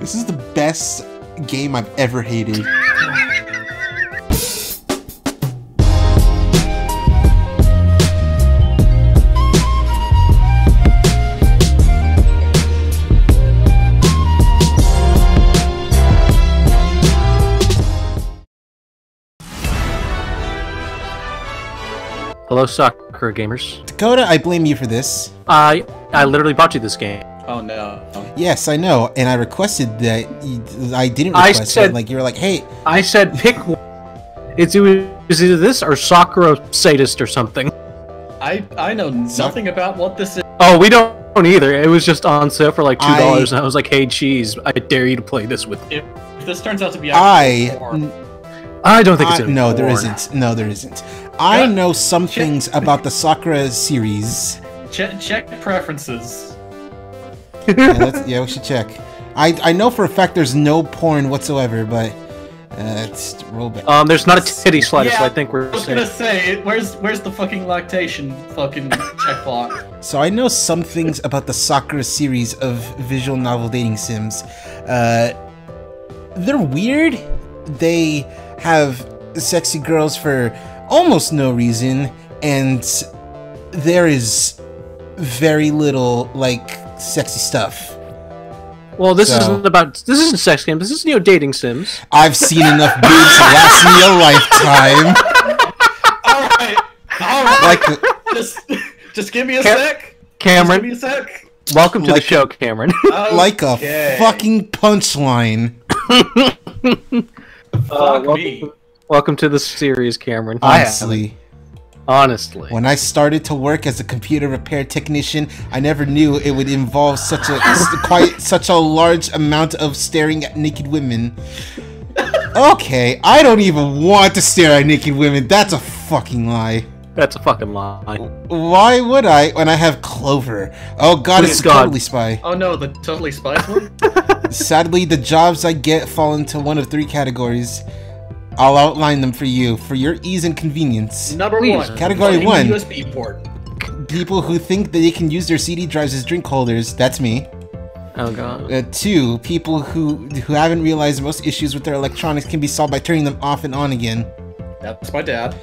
This is the best game I've ever hated. Hello, Sakura gamers. Dakota, I blame you for this. I literally bought you this game. Oh no. Yes, I know, and I requested that. I didn't request it. Like you were like, "Hey." I said pick one. It was either this or Sakura Sadist or something. I know nothing about what this is. Oh, we don't either. It was just on sale for like $2, and I was like, "Hey, cheese, I dare you to play this with me." If this turns out to be I don't think it's no, there isn't. No, there isn't. I know some things about the Sakura series. Check preferences. Yeah, we should check. I know for a fact there's no porn whatsoever, but it's roll back. There's not a titty slider, so I think we're. I was gonna say, where's the fucking lactation fucking check block? So I know some things about the Sakura series of visual novel dating sims. They're weird. They have sexy girls for almost no reason, and there is very little like sexy stuff. Well, this isn't sex games. This is dating sims. I've seen enough boobs to last me a lifetime. All right. Like just give me a sec. Cameron, just give me a sec. Welcome to the show, Cameron. Like a fucking punchline. Fuck me. Welcome to the series, Cameron. Honestly, when I started to work as a computer repair technician, I never knew it would involve such a large amount of staring at naked women. Okay, I don't even want to stare at naked women. That's a fucking lie. That's a fucking lie. Why would I when I have Clover? Oh god, it's Totally Spy. Oh no, the Totally Spies one? Sadly, the jobs I get fall into one of 3 categories. I'll outline them for you, for your ease and convenience. Number 1. Category 1. USB port. People who think that they can use their CD drives as drink holders. That's me. Oh god. 2. People who haven't realized most issues with their electronics can be solved by turning them off and on again. That's my dad.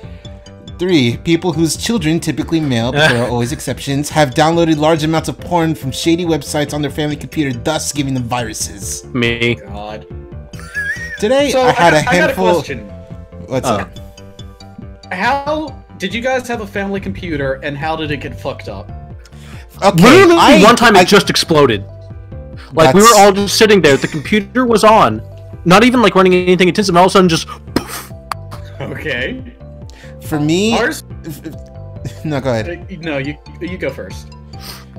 3. People whose children, typically male, but there are always exceptions, have downloaded large amounts of porn from shady websites on their family computer, thus giving them viruses. Me. God. Today, I had a handful. I got a question. What's up? How did you guys have a family computer, and how did it get fucked up? Okay, literally, one time it just exploded. Like we were all just sitting there, the computer was on, not even like running anything intensive, and all of a sudden just. Poof. Okay. For me, no, go ahead. No, you go first.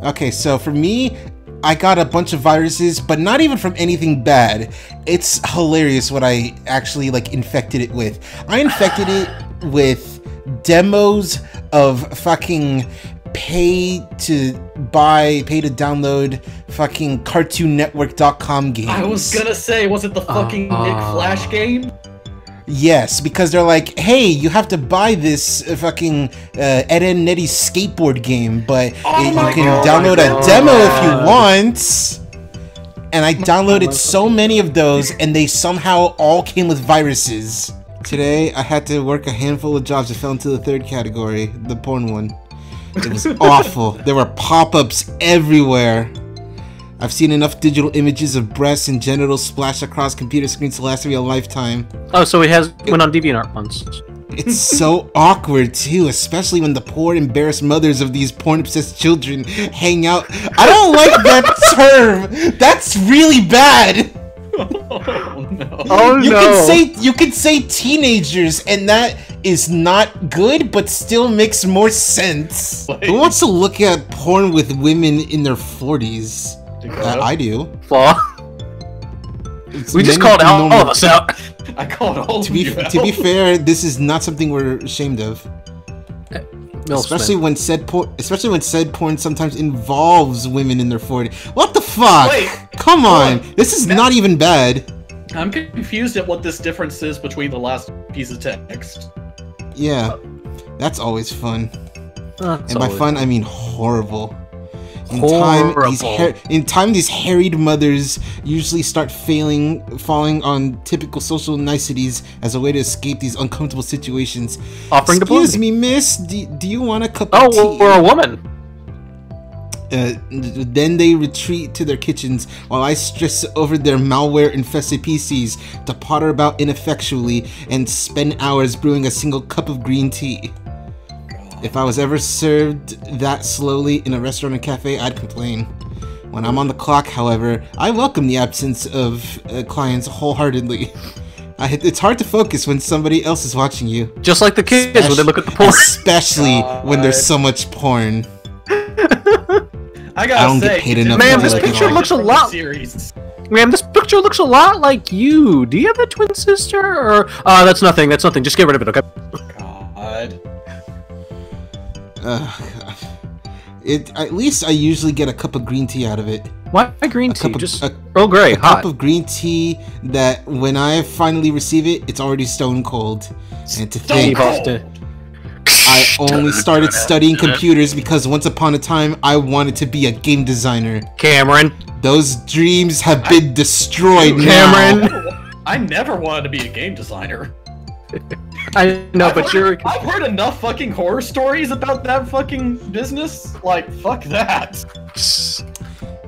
Okay, so for me, I got a bunch of viruses, but not even from anything bad. It's hilarious what I actually like infected it with. I infected it with demos of fucking pay to download fucking CartoonNetwork.com games. I was gonna say, was it the fucking Nick Flash game? Yes, because they're like, hey, you have to buy this fucking Ed, Edd n Eddy's skateboard game, but you can download a demo if you want. And I downloaded so many of those, and they somehow all came with viruses. Today, I had to work a handful of jobs that fell into the 3rd category, the porn one. It was awful. There were pop-ups everywhere. I've seen enough digital images of breasts and genitals splash across computer screens to last me a lifetime. Oh, so it went on DeviantArt once. It's so awkward too, especially when the poor, embarrassed mothers of these porn-obsessed children hang out. I don't like that term. That's really bad. Oh no. Oh no. You could say teenagers, and that is not good, but still makes more sense. Who wants to look at porn with women in their 40s? I do. We just called all of us out. I called all of you out. To be fair, this is not something we're ashamed of. Especially when said porn sometimes involves women in their 40s. What the fuck? Wait, come on. This is not even bad. I'm confused at what this difference is between the last piece of text. Yeah, that's always fun. And by fun, I mean horrible. In time, these harried mothers usually start falling on typical social niceties as a way to escape these uncomfortable situations. Offering Excuse me, miss. Do you want a cup of tea? Oh, we're a woman. Then they retreat to their kitchens while I stress over their malware-infested PCs to potter about ineffectually and spend hours brewing a single cup of green tea. If I was ever served that slowly in a restaurant or cafe, I'd complain. When I'm on the clock, however, I welcome the absence of clients wholeheartedly. It's hard to focus when somebody else is watching you. Just like the kids when they look at the porn. Especially when there's so much porn. I don't get paid enough. Man, this picture looks a lot. Man, this picture looks a lot like you. Do you have a twin sister? Or that's nothing. That's nothing. Just get rid of it, okay? God. God. At least I usually get a cup of green tea out of it. Why green tea? Just Earl Grey, hot. A cup of green tea that when I finally receive it, it's already stone cold. And to think, I only started studying computers because once upon a time I wanted to be a game designer. Cameron. Those dreams have been destroyed Cameron. now. I never wanted to be a game designer. I know, but I've heard enough fucking horror stories about that fucking business. Like, fuck that.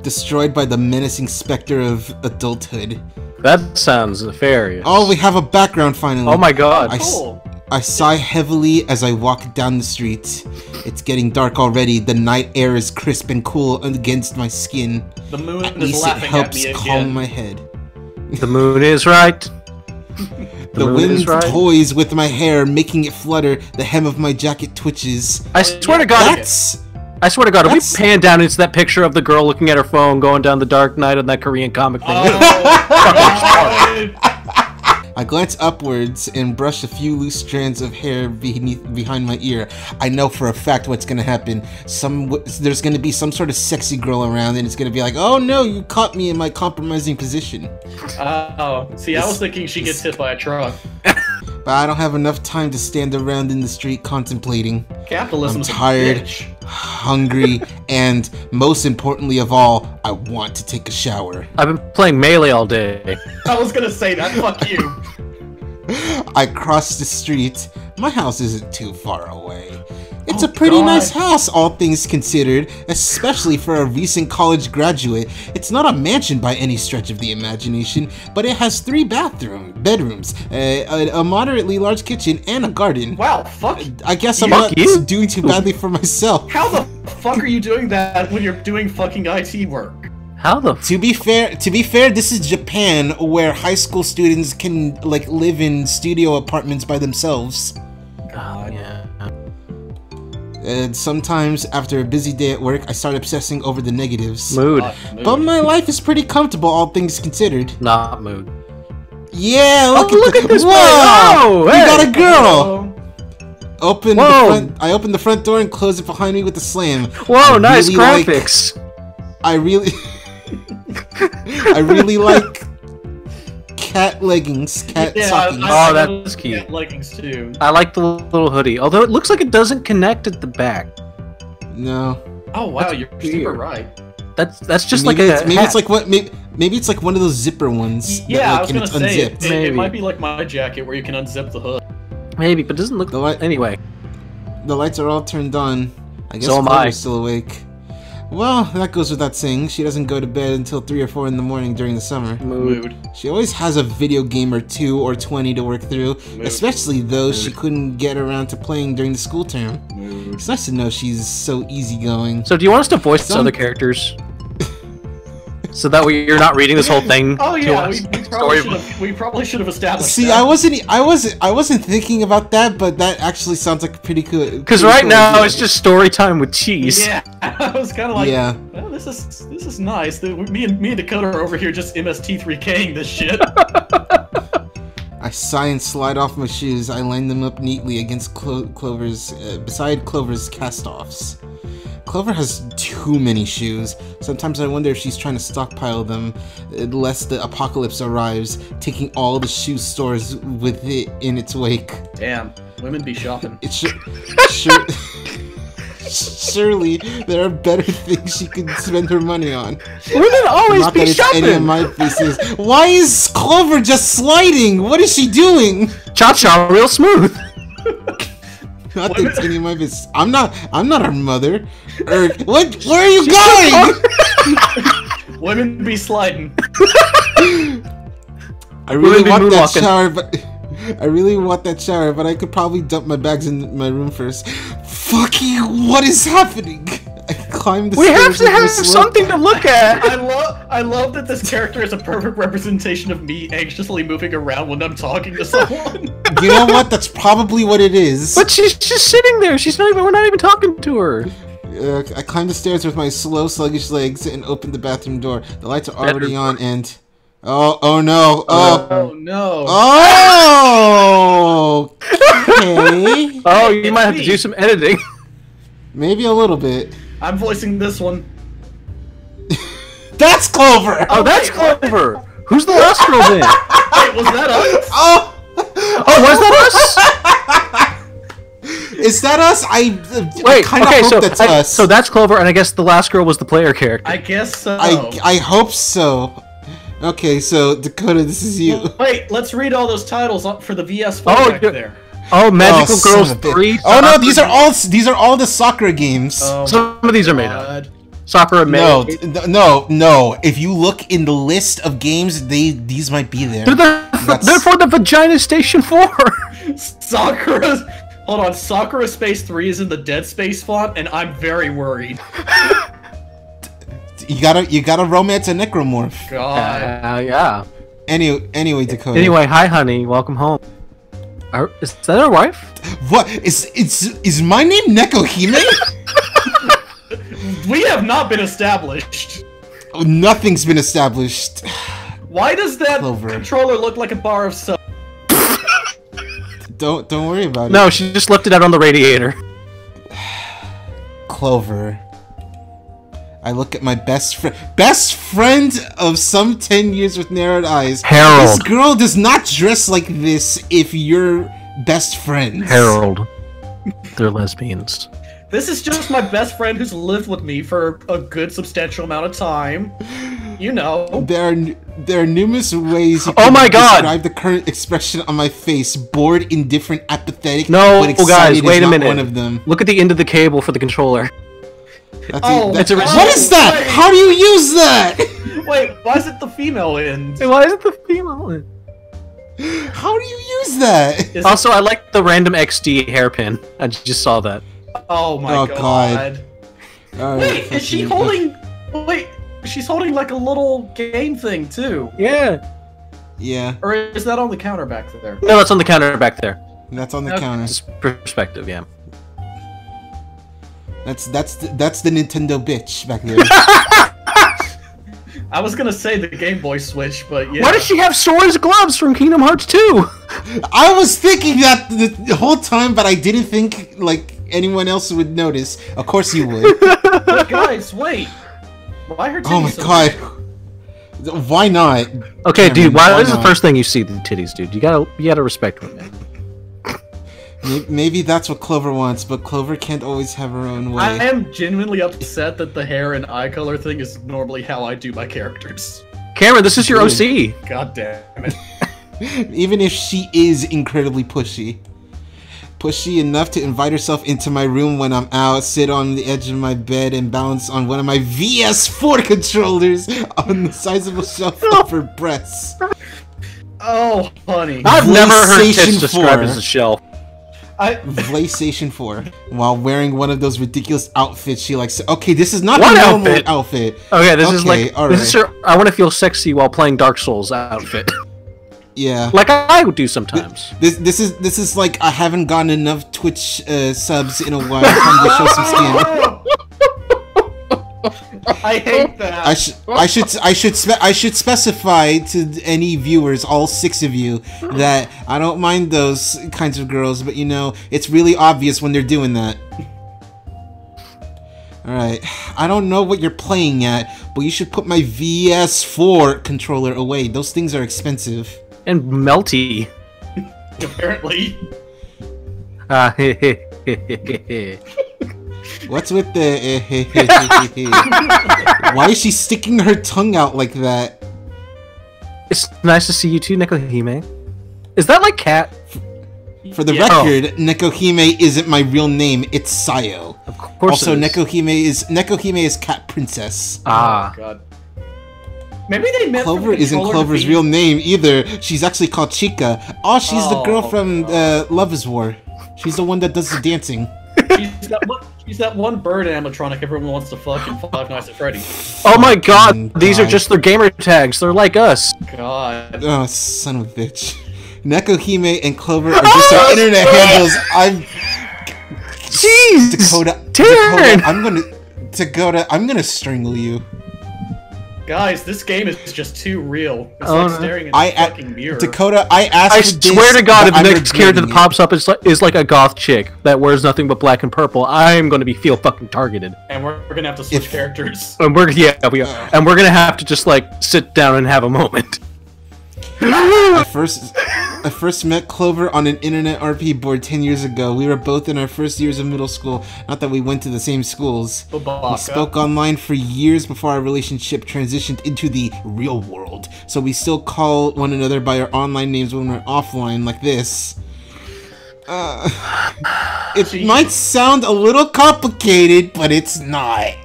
Destroyed by the menacing specter of adulthood. That sounds nefarious. Oh, we have a background finally. Oh my god. Cool. I sigh heavily as I walk down the street. It's getting dark already. The night air is crisp and cool against my skin. The moon At is least it laughing helps at me calm again. my head. The moon is right. The wind toys with my hair, making it flutter. The hem of my jacket twitches. I swear to God. I swear to God, are we pan down into that picture of the girl looking at her phone going down the dark night on that Korean comic thing? I glance upwards and brush a few loose strands of hair behind my ear. I know for a fact what's gonna happen. There's gonna be some sort of sexy girl around, and it's gonna be like, "Oh no, you caught me in my compromising position." See, I was thinking she gets hit by a truck. But I don't have enough time to stand around in the street contemplating. Capitalism's I'm tired, a bitch. hungry, and most importantly of all, I want to take a shower. I've been playing Melee all day. I was gonna say that, fuck you. I cross the street. My house isn't too far away. It's a pretty nice house, all things considered, especially for a recent college graduate. It's not a mansion by any stretch of the imagination, but it has 3 bedrooms, a moderately large kitchen, and a garden. Wow, fuck. I guess I'm not doing too badly for myself. How the fuck are you doing that when you're doing fucking IT work? How the? To be fair, this is Japan, where high school students can like live in studio apartments by themselves. God, yeah. And sometimes after a busy day at work, I start obsessing over the negatives. Mood. But my life is pretty comfortable, all things considered. Not mood. Yeah, look at this. Whoa! Whoa! We got a girl. Whoa. I open the front door and close it behind me with a slam. Whoa! Nice graphics. I really like cat leggings, stockings. Oh, that's cute. Cat leggings too. I like the little hoodie, although it looks like it doesn't connect at the back. No. Oh wow, you're super right. That's just maybe like maybe it's like what maybe it's like one of those zipper ones. Yeah, that, I was gonna say it might be like my jacket where you can unzip the hood. Maybe, but it doesn't look. Anyway, the lights are all turned on. I guess so Clover's still awake. Well, that goes without saying. She doesn't go to bed until 3 or 4 in the morning during the summer. Mood. She always has a video game or 2 or 20 to work through, especially those she couldn't get around to playing during the school term. It's nice to know she's so easygoing. So do you want us to voice other characters? So that way you're not reading this whole thing. Oh yeah, we probably should have established. See, that. I wasn't thinking about that, but that actually sounds like pretty cool. Because right now it's just story time with cheese. Yeah, I was kind of like, yeah. Well, this is nice. Me and Dakota are over here just MST3K'ing this shit. I sigh and slide off my shoes. I line them up neatly against beside Clover's cast-offs. Clover has too many shoes. Sometimes I wonder if she's trying to stockpile them, lest the apocalypse arrives, taking all the shoe stores with it in its wake. Damn, women be shopping. It Surely there are better things she could spend her money on. Women always Not be that it's shopping. any of my business. Why is Clover just sliding? What is she doing? Cha-cha real smooth. Not that it's any of my business. I'm not her mother. What? Where are you going? Women be sliding. I really be want that moonwalking. shower, but I could probably dump my bags in my room first. Fucking, what is happening? I climbed the We have stairs to with have this look. something to look at. I love that this character is a perfect representation of me anxiously moving around when I'm talking to someone. You know what? That's probably what it is. But she's just sitting there. We're not even talking to her. I climbed the stairs with my slow, sluggish legs and opened the bathroom door. The lights are already on and... Oh no. Oh no. Oh! Okay. Oh, you might have to do some editing. Maybe a little bit. I'm voicing this one. That's Clover! Oh, that's Clover. Who's the last girl then? Wait, was that us? Oh! Oh, was that us? Is that us? I Wait, kind of okay, hope so that's us. so that's Clover, and I guess the last girl was the player character. I guess so. I hope so. Okay, so Dakota, this is you. Wait, let's read all those titles up for the VS4 Oh, back yeah. there. Oh, Magical son Girls of a bitch. 3. Oh no, these are all the Sakura games. Oh, Some of these are made up. God. Sakura No, made. no. If you look in the list of games, these might be there. They're for the Vagina Station 4. Sakura's... Hold on, Sakura Space 3 is in the Dead Space font, and I'm very worried. You gotta romance a necromorph. God. Yeah. Anyway, Dakota. Anyway, hi, honey. Welcome home. Is that our wife? What is my name Nekohime? We have not been established. Oh, nothing's been established. Why does that Clover. controller look like a bar of soap? Don't worry about it. No, she just left it out on the radiator. Clover. I look at my best friend of some 10 years with narrowed eyes. Harold. This girl does not dress like this if you're best friends. Harold. They're lesbians. This is just my best friend who's lived with me for a good substantial amount of time. You know. There are numerous ways you Oh can my God. describe the current expression on my face. Bored, indifferent, apathetic, No, but excited guys, is wait a not minute. one of them. Look at the end of the cable for the controller. That's Oh, it's a what is that? wait. How do you use that? Wait, why is it the female end? Hey, why is it the female one? How do you use that? Is Also, I like the random XD hairpin. I just saw that. Oh my Oh, god. Alright, Wait, is she fucking- holding... Wait, she's holding like a little game thing too. Yeah. Yeah, Or is that on the counter back there? No, that's on the counter back there. that's on the Okay. counter. Just perspective, yeah. That's the Nintendo bitch back there. I was gonna say the Game Boy Switch, but yeah. Why does she have Sora's gloves from Kingdom Hearts 2? I was thinking that the whole time, but I didn't think like anyone else would notice. Of course you would. But guys, wait. Why her titties Oh my so god. Why not? Okay, Cameron, dude, why is the not? first thing you see the titties, dude? You gotta respect women. Maybe that's what Clover wants, but Clover can't always have her own way. I am genuinely upset that the hair and eye color thing is normally how I do my characters. Cameron, this is your OC. God damn it. Even if she is incredibly pushy. Pushy enough to invite herself into my room when I'm out, sit on the edge of my bed, and bounce on one of my VS4 controllers on the sizable shelf of her breasts. Oh, honey. I've never heard tits PlayStation described 4. as a shelf. PlayStation 4. While wearing one of those ridiculous outfits she likes. Okay, this is not What a normal outfit? outfit. Okay, this is like all this is her I want to feel sexy while playing Dark Souls outfit. Yeah. Like I would do sometimes. This is like I haven't gotten enough Twitch subs in a while. Time to show some skin. I hate that. I should specify to any viewers, all 6 of you, that I don't mind those kinds of girls, but you know, it's really obvious when they're doing that. Alright, I don't know what you're playing at, but you should put my VS4 controller away. Those things are expensive. And melty. Apparently. What's with the? Why is she sticking her tongue out like that? It's nice to see you too, Nekohime. Is that like cat? For the record, Nekohime isn't my real name. It's Sayo. Of course. Also, Nekohime is cat princess. Ah. Oh, God. Maybe they meant Clover isn't Clover's real name either. She's actually called Chica. Oh, she's the girl from Love is War. She's the one that does the dancing. She's that one bird animatronic everyone wants to fuck in Five Nights at Freddy's. Oh my God! These are just their gamer tags. They're like us. God. Oh, son of a bitch. Nekohime and Clover are just our internet handles. Jeez! Dakota, I'm gonna strangle you. Guys, this game is just too real. It's like staring in a fucking mirror. Dakota, I asked I for this, swear to God, if the I'm next character that regretting pops up is like a goth chick that wears nothing but black and purple, I'm gonna feel fucking targeted. And we're gonna have to switch characters. And we are. And we're gonna have to just like sit down and have a moment. I first met Clover on an internet RP board 10 years ago. We were both in our first years of middle school. Not that we went to the same schools. We spoke online for years before our relationship transitioned into the real world. So we still call one another by our online names when we're offline, like this. It might sound a little complicated, but it's not.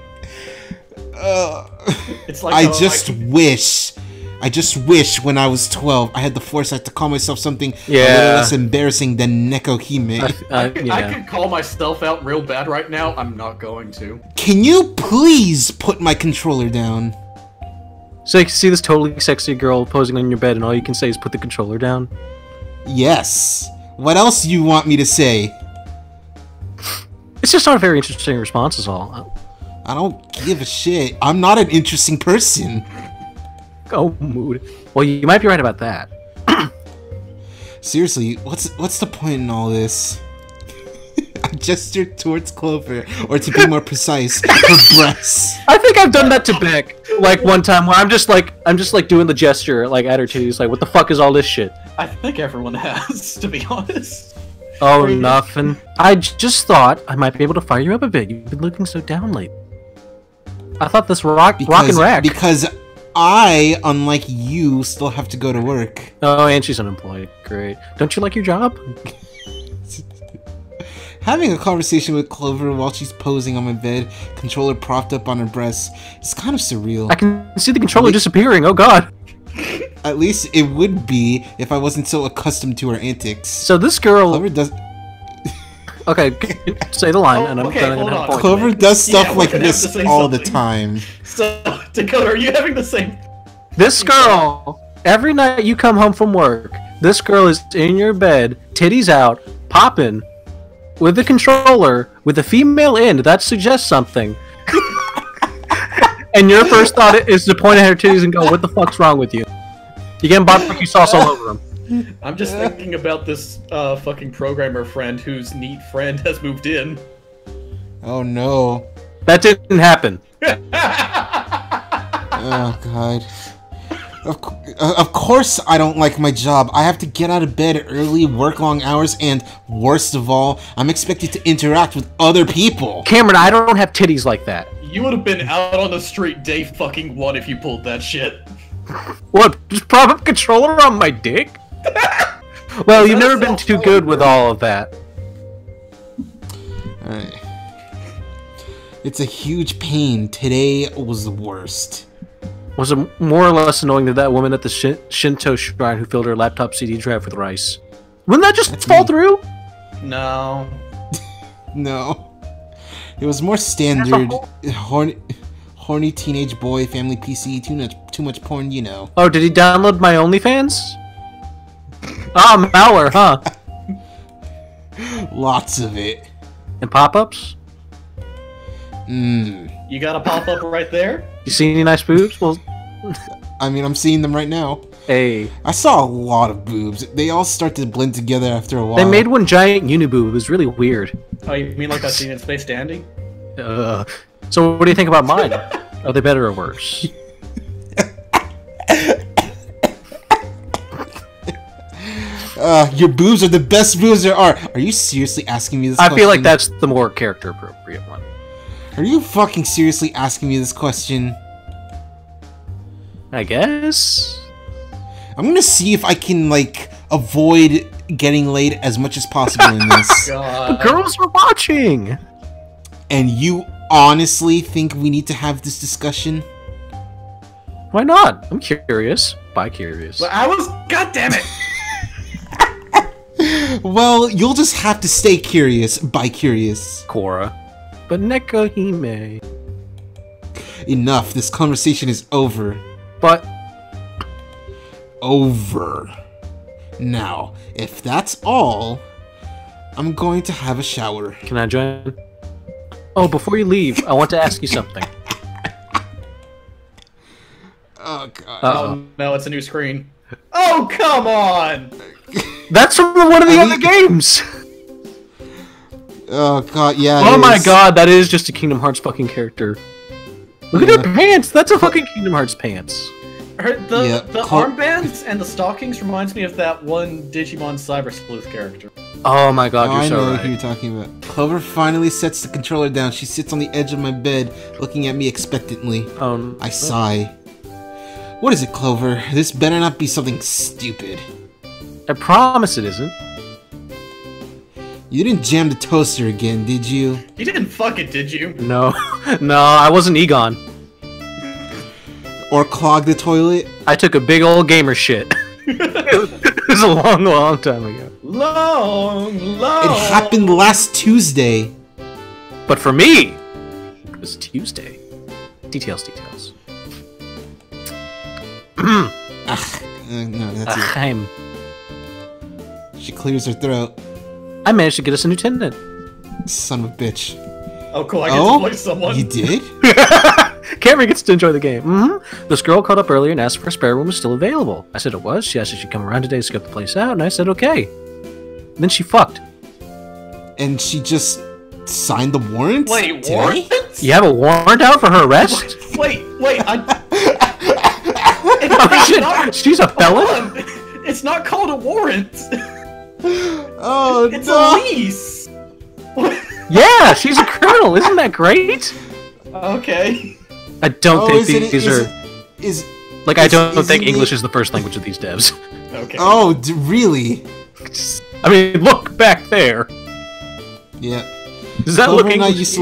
It's like I just wish when I was 12 I had the foresight to call myself something a little less embarrassing than Nekohime. I could call myself out real bad right now. I'm not going to. Can you please put my controller down? So you can see this totally sexy girl posing on your bed and all you can say is put the controller down? Yes. What else do you want me to say? It's just not a very interesting response is all. I don't give a shit. I'm not an interesting person. Oh, mood. Well, you might be right about that. Seriously, what's the point in all this? I gestured towards Clover, or to be more precise, her breasts. I think I've done that to Beck, like one time where I'm just like doing the gesture, like at her titties, like what the fuck is all this shit? I think everyone has, to be honest. Oh, nothing. I just thought I might be able to fire you up a bit. You've been looking so down lately. I thought this rock and rack. Because I, unlike you, still have to go to work. Oh, and she's unemployed. Great. Don't you like your job? Having a conversation with Clover while she's posing on my bed, controller propped up on her breasts, is kind of surreal. I can see the controller disappearing. Oh god. At least it would be if I wasn't so accustomed to her antics. So this girl... Clover does... Okay, say the line, and I'm gonna have a point. Clover does stuff like this all the time. So, Dakota, are you having the same... This girl, every night you come home from work, this girl is in your bed, titties out, popping, with the controller, with a female end. That suggests something. And your first thought is to point at her titties and go, what the fuck's wrong with you? You getting barbecue sauce all over them. I'm just thinking about this fucking programmer friend whose neat friend has moved in. Oh no. That didn't happen. Oh god. Of course I don't like my job. I have to get out of bed early, work long hours, and worst of all, I'm expected to interact with other people. Cameron, I don't have titties like that. You would have been out on the street day fucking one if you pulled that shit. What? Just prop up controller on my dick? Well, you've never been too good with all of that. Alright. It's a huge pain. Today was the worst. Was it more or less annoying than that woman at the Shinto shrine who filled her laptop CD drive with rice? Wouldn't that just fall through? No. No. It was more standard. Horny teenage boy, family PC, too much porn, you know. Oh, did he download my OnlyFans? Ah, malware, huh? Lots of it. And pop-ups? You got a pop-up right there? You see any nice boobs? Well, I mean, I'm seeing them right now. Hey. I saw a lot of boobs. They all start to blend together after a while. They made one giant uniboob. It was really weird. Oh, you mean like I've seen in Space Dandy? So what do you think about mine? Are they better or worse? Your boobs are the best boobs there are. Are you seriously asking me this question? I feel like that's the more character appropriate one. Are you fucking seriously asking me this question? I guess. I'm gonna see if I can, like, avoid getting laid as much as possible in this. The girls are watching! And you honestly think we need to have this discussion? Why not? I'm curious. Bi-curious. But I was... God damn it! Well, you'll just have to stay curious, bi-curious. Cora. But Neko Hime. Enough, this conversation is over. But... Over. Now, if that's all, I'm going to have a shower. Can I join? Oh, before you leave, I want to ask you something. Oh, God. Oh, no, it's a new screen. Oh, come on! That's from one of the other games! Oh, God, yeah. Oh my God, that is just a Kingdom Hearts fucking character. Look at her pants! That's a fucking Kingdom Hearts pants. The armbands and the stockings reminds me of that one Digimon Cyber Sleuth character. Oh my God, you're I so know right. who you're talking about. Clover finally sets the controller down. She sits on the edge of my bed, looking at me expectantly. I sigh. What is it, Clover? This better not be something stupid. I promise it isn't. You didn't jam the toaster again, did you? You didn't fuck it, did you? No. No, I wasn't Egon. Or clog the toilet? I took a big old gamer shit. It was a long, long time ago. Long. It happened last Tuesday. But for me, it was Tuesday. Details. No, that's it. I'm... She clears her throat. I managed to get us a new tenant. Son of a bitch. Oh, cool, I get to play someone. You did? Cameron gets to enjoy the game. This girl called up earlier and asked if her spare room was still available. I said it was. She asked if she'd come around today to scope the place out, and I said okay. Then she fucked. And she just signed the warrant? Wait, today? warrant? You have a warrant out for her arrest? Wait, Oh shit, she's a felon? It's not called a warrant. Oh, It's no. a lease. Yeah, she's a criminal. Isn't that great? Okay. I don't think these are... I don't think it- English is the first language of these devs. Okay. Oh, really? I mean, look back there. Yeah. Does that look English?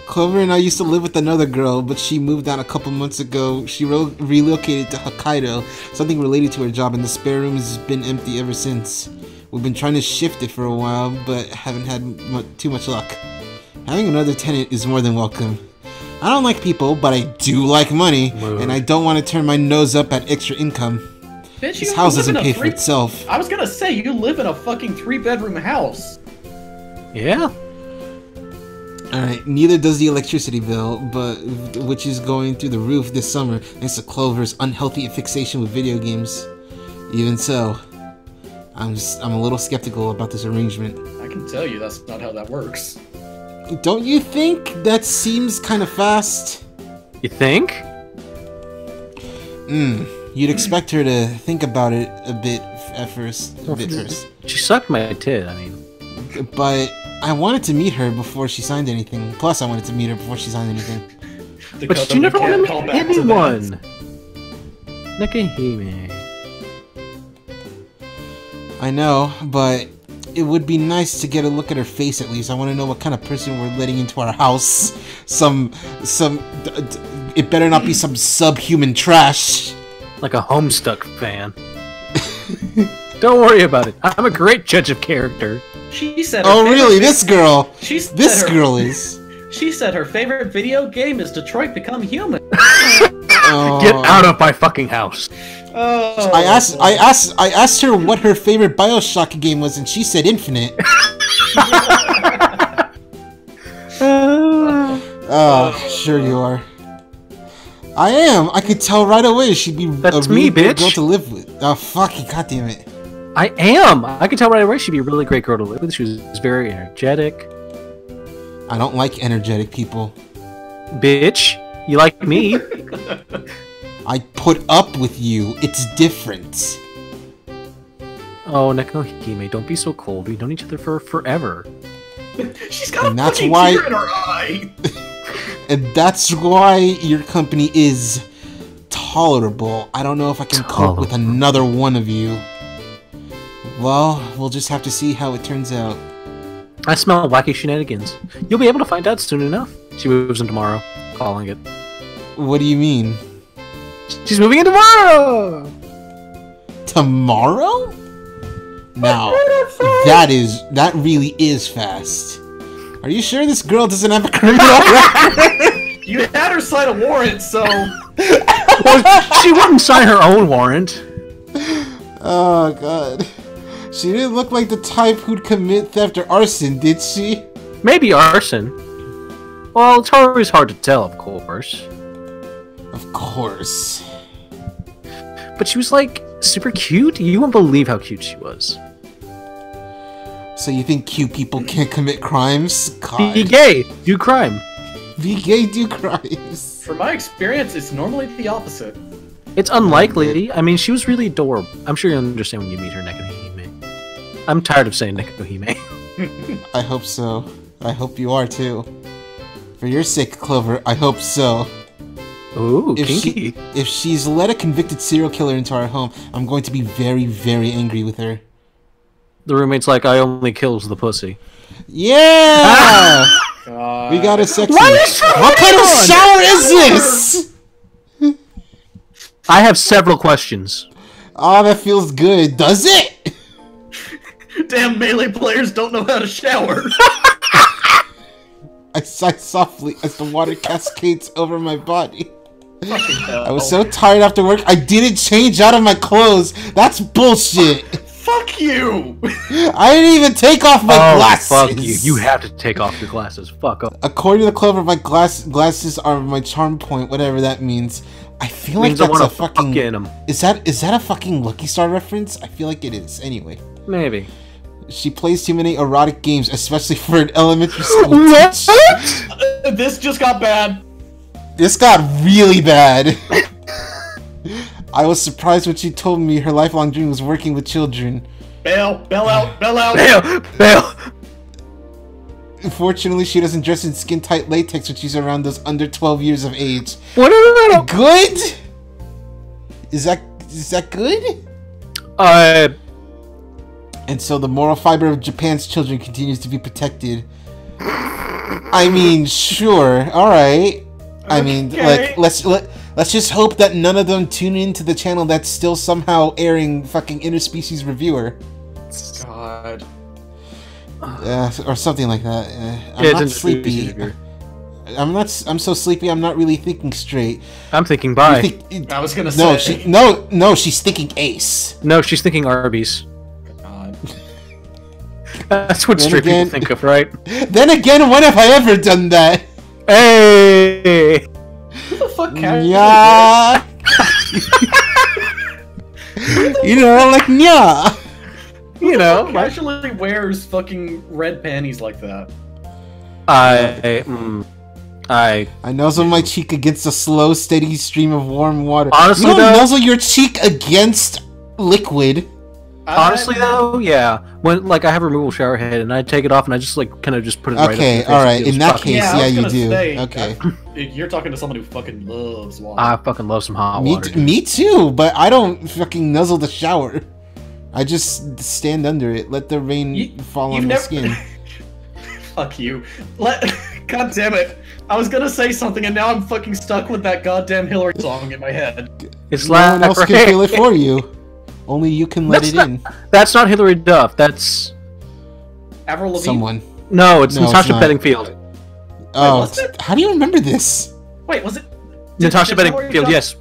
Clover and I used to live with another girl, but she moved out a couple months ago. She relocated to Hokkaido, something related to her job, and the spare room has been empty ever since. We've been trying to shift it for a while, but haven't had too much luck. Having another tenant is more than welcome. I don't like people, but I do like money, and I don't want to turn my nose up at extra income. Bitch, This house doesn't pay for itself. I was gonna say, you live in a fucking 3-bedroom house. Yeah. Alright, neither does the electricity bill, but which is going through the roof this summer thanks to Clover's unhealthy fixation with video games. Even so, I'm a little skeptical about this arrangement. I can tell you that's not how that works. Don't you think that seems kind of fast? You think? You'd expect her to think about it a bit first. She sucked my tit, I mean. But I wanted to meet her before she signed anything. Plus, I wanted to meet her before she signed anything. But you never want to meet anyone! Nakahime. I know, but it would be nice to get a look at her face at least. I want to know what kind of person we're letting into our house. It better not be some subhuman trash. Like a Homestuck fan. Don't worry about it. I'm a great judge of character. She said. Oh, really? This girl? This girl is. She said her favorite video game is Detroit Become Human. Get out of my fucking house. Oh, I asked her what her favorite BioShock game was, and she said Infinite. Sure you are. I am. I could tell right away she'd be That's a really me, good bitch. girl to live with. Oh, fuck you, goddammit. I am! I can tell right away she'd be a really great girl to live with. She was very energetic. I don't like energetic people. Bitch, you like me. I put up with you. It's different. Oh, Nekohime, don't be so cold. We've known each other for forever. She's got And a that's fucking why- tear in her eye. And that's why your company is tolerable. I don't know if I can cope with another one of you. Well, we'll just have to see how it turns out. I smell wacky shenanigans. You'll be able to find out soon enough. She moves in tomorrow. Calling it. What do you mean? She's moving in tomorrow! Tomorrow? Now, that really is fast. Are you sure this girl doesn't have a criminal record? You had her sign a warrant, so... Well, she wouldn't sign her own warrant. Oh, God. She didn't look like the type who'd commit theft or arson, did she? Maybe arson. Well, it's always hard to tell, of course. Of course. But she was, like, super cute. You won't believe how cute she was. So you think cute people can't commit crimes? God. Be gay, do crime. Be gay, do crimes. From my experience, it's normally the opposite. It's unlikely. I mean, she was really adorable. I'm sure you'll understand when you meet her, Nekohime. I'm tired of saying Nekohime. I hope so. I hope you are too. For your sake, Clover, I hope so. Ooh, kinky. If she's let a convicted serial killer into our home, I'm going to be very, very angry with her. The roommate's like, I only kills the pussy. Yeah! God. We got a sexy... What What kind of shower is this? I have several questions. Oh, that feels good. Does it? Damn melee players don't know how to shower. I sigh softly as the water cascades over my body. Fucking hell. I was so tired after work, I didn't change out of my clothes. That's bullshit. Fuck you! I didn't even take off my glasses. Fuck you. You have to take off your glasses. Fuck up. According to Clover, my glasses are my charm point, whatever that means. I feel like that's a fucking... Fuck in 'em. Is that a fucking Lucky Star reference? I feel like it is. Anyway. Maybe. She plays too many erotic games, especially for an elementary school teacher. This just got bad. This got really bad. I was surprised when she told me her lifelong dream was working with children. Bail out, bail out. Bail! Unfortunately, she doesn't dress in skin-tight latex when she's around those under 12 years of age. What are you Good? Is that good? And so the moral fiber of Japan's children continues to be protected. I mean, sure, alright. I mean, like, let's just hope that none of them tune into the channel that's still somehow airing fucking Interspecies Reviewer. God. Or something like that. I'm Yeah, not sleepy. I'm so sleepy. I'm not really thinking straight. I'm thinking bye. I was gonna say. No, she's thinking Ace. No, she's thinking Arby's. God. That's what Then straight people again- think of, right? Then again, when have I ever done that? Hey! Who the fuck casually Yeah. You know, like yeah. You know, casually wears fucking red panties like that? I nuzzle my cheek against a slow, steady stream of warm water. Honestly, you don't though- nuzzle your cheek against liquid. honestly though, yeah. When like I have a removable shower head and I take it off and I just like kind of just put it right up. Okay, in the face all and right. feels In that fucking- case, I yeah, was you gonna do. say, Okay. You're talking to someone who fucking loves water. I fucking love some hot water. dude. Me too, but I don't fucking nuzzle the shower. I just stand under it, let the rain fall on my skin. Fuck you. God damn it. I was gonna say something and now I'm fucking stuck with that goddamn Hillary song in my head. It's No one else like can feel it for you. Only you can let That's it not- in. That's not Hillary Duff. That's Avril Lavigne? Someone. no, it's No, it's Natasha not. Bedingfield. Oh, was it? how do you remember this? Wait, was it? Natasha did Hillary Bedingfield. Duff- Yes,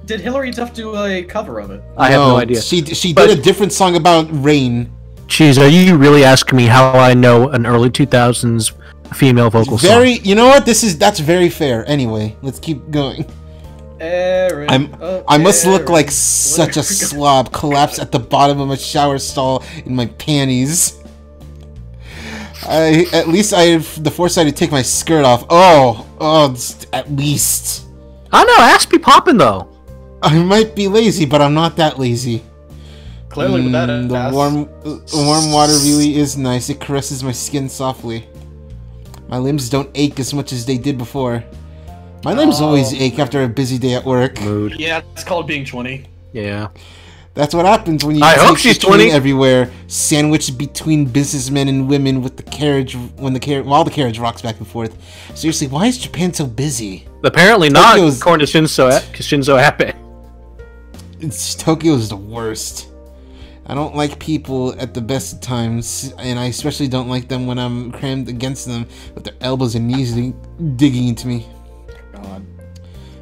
Did Hillary Duff do a cover of it? I have no idea. She But- did a different song about rain. Jeez, are you really asking me how I know an early 2000s female vocal song? You know what? That's very fair. Anyway, let's keep going. Aaron, I must look Aaron. like such a slob collapsed at the bottom of a shower stall in my panties. At least I have the foresight to take my skirt off. At least. I don't know, ass be popping though. I might be lazy, but I'm not that lazy. Clearly with that the ass. warm water really is nice. It caresses my skin softly. My limbs don't ache as much as they did before. My limbs always ache after a busy day at work. Mood. Yeah, it's called being 20. Yeah. That's what happens when you I hope take she's the train 20. everywhere, sandwiched between businessmen and women with the carriage while the carriage rocks back and forth. Seriously, why is Japan so busy? Apparently not, Tokyo's- according to Shinzo Abe. Tokyo's the worst. I don't like people at the best of times, and I especially don't like them when I'm crammed against them with their elbows and knees digging into me. God.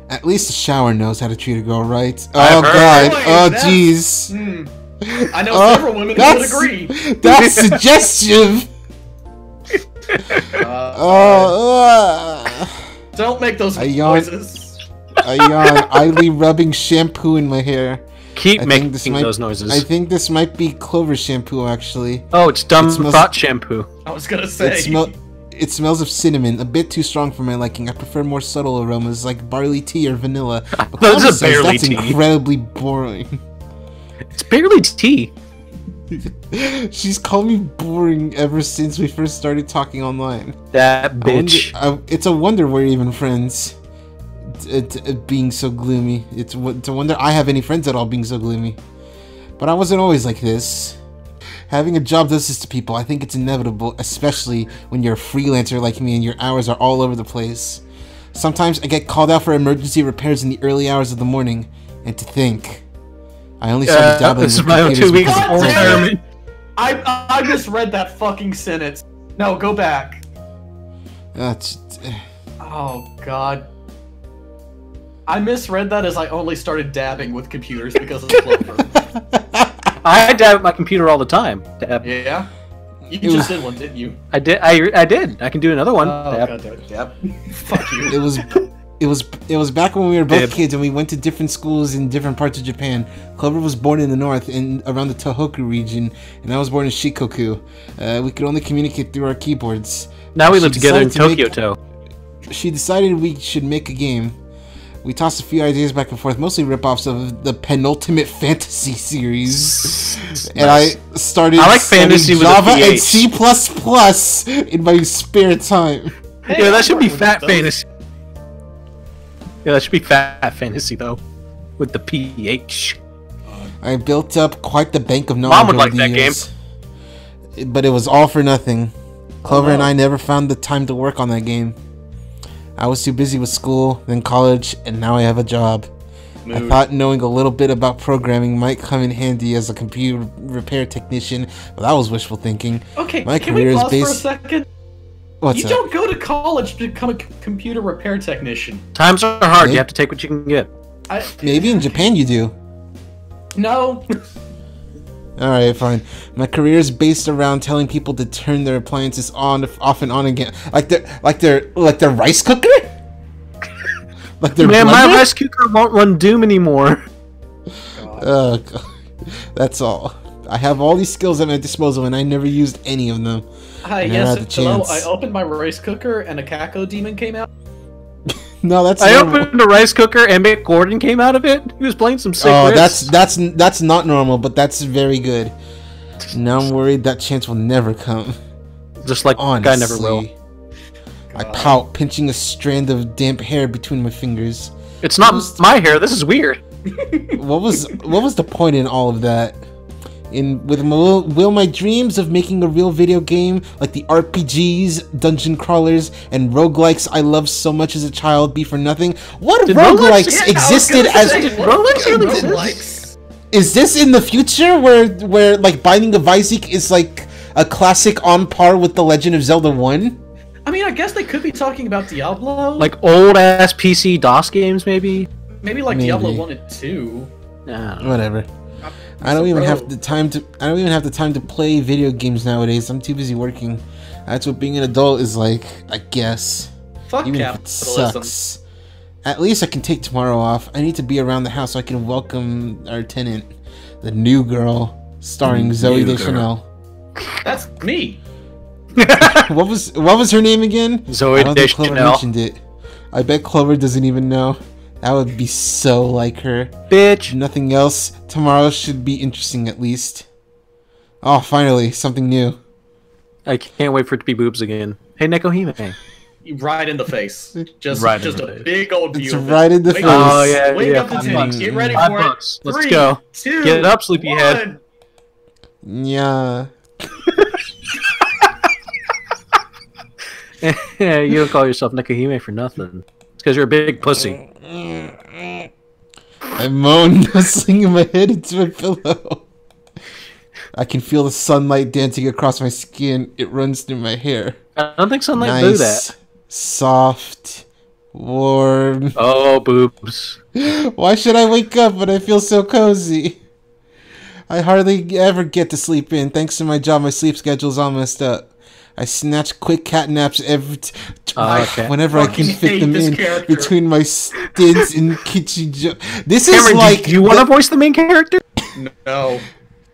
At least the shower knows how to treat a girl right. I've Oh heard. god. Boy, Oh that's- jeez. I know Oh, several women who would that's- agree. That's suggestive. Don't make those I yawn. noises. I yawn, idly rubbing shampoo in my hair. Keep I think making this might- those noises. I think this might be Clover shampoo, actually. Oh, it's dumb It smells- thought shampoo. I was gonna say. It smells of cinnamon, a bit too strong for my liking. I prefer more subtle aromas like barley tea or vanilla. But Those Clover are says barley that's tea. incredibly boring. It's barely tea. She's called me boring ever since we first started talking online. That bitch. It's a wonder we're even friends. Being so gloomy. It's a wonder I have any friends at all being so gloomy. But I wasn't always like this. Having a job does this to people. I think it's inevitable, especially when you're a freelancer like me and your hours are all over the place. Sometimes I get called out for emergency repairs in the early hours of the morning. And to think, I only started dabbling this is with my own computers 2 weeks because God of of damn COVID. retirement. I misread that fucking sentence. No, go back. Oh god. I misread that as I only started dabbing with computers because of Clover. I dab at my computer all the time. Dab. Yeah? You was- just did one, didn't you? I did. I did. I can do another one. Oh Dab. god damn it, dab. Fuck you. It was back when we were both Dib. kids and we went to different schools in different parts of Japan. Clover was born in the north and around the Tohoku region, and I was born in Shikoku. We could only communicate through our keyboards. Now we She live together in decided to make- Tokyo. She decided we should make a game. We tossed a few ideas back and forth, mostly rip-offs of the penultimate fantasy series. And I started I like studying fantasy with a Java and PH. C++ in my spare time. Hey, Yeah, that I'm should be working with fat those. fantasy. Yeah, that should be fat fantasy though, with the PH. I built up quite the bank of knowledge Mom would over like the that years. But it was all for nothing. Clover and no. I never found the time to work on that game. I was too busy with school, then college, and now I have a job. I Mood. thought knowing a little bit about programming might come in handy as a computer repair technician, but that was wishful thinking. Okay, My can career we is pause for a based- second? What's You up? don't go to college to become a computer repair technician. Times are hard. Yeah. You have to take what you can get. Maybe in Japan you do. No. Alright, fine. My career is based around telling people to turn their appliances on, off and on again. Like their rice cooker? Like their Man, my blender? rice cooker won't run Doom anymore. Oh, God. That's all. I have all these skills at my disposal, and I never used any of them. Hi, I never yes, had the hello. chance. I opened my rice cooker and a Kako demon came out. No, that's I normal. opened a rice cooker and Mick Gordon came out of it. He was playing some sick Oh, riffs. that's not normal, but that's very good. Now I'm worried that chance will never come. Just like Honestly, guy never will. I pout, pinching a strand of damp hair between my fingers. It's not my hair. This is weird. What was the point in all of that? Will my dreams of making a real video game like the RPGs, dungeon crawlers, and roguelikes I loved so much as a child be for nothing? What Did roguelikes roguelikes- Yeah, I was existed gonna as? say, what Roguelikes fucking really roguelikes? Is this in the future where like Binding of Isaac is like a classic on par with The Legend of Zelda 1? I mean, I guess they could be talking about Diablo. Like old ass PC DOS games, maybe. maybe like maybe. Diablo 1 and 2. Nah. Whatever. I don't even have the time to play video games nowadays. I'm too busy working. That's what being an adult is like, I guess. Fuck Even if it capitalism. sucks. At least I can take tomorrow off. I need to be around the house so I can welcome our tenant, the new girl, starring Zoe New Deschanel. That's me. What was her name again? Zoe I don't think Clover Deschanel. mentioned it. I bet Clover doesn't even know. That would be so like her. Bitch. Nothing else. Tomorrow should be interesting at least. Oh, finally, something new. I can't wait for it to be boobs again. Hey, Nekohime. Right in the face. Just Right just in a the face. big old view. It's of it. right in the Wake face. up. Oh, yeah, Wake yeah. up the $5. titties. Get ready $5. for it. Let's 3, go. 2, Get up, sleepyhead. 1. Yeah. Yeah, you don't call yourself Nekohime for nothing. It's because you're a big pussy. I moan, nestling my head into my pillow. I can feel the sunlight dancing across my skin. It runs through my hair. I don't think sunlight do that. Soft, warm. Oh, boobs. Why should I wake up when I feel so cozy? I hardly ever get to sleep in. Thanks to my job, my sleep schedule's all messed up. I snatch quick cat naps whenever I can fit them in between my stints in Kichijo. This Cameron, is like do you want to voice the main character? No.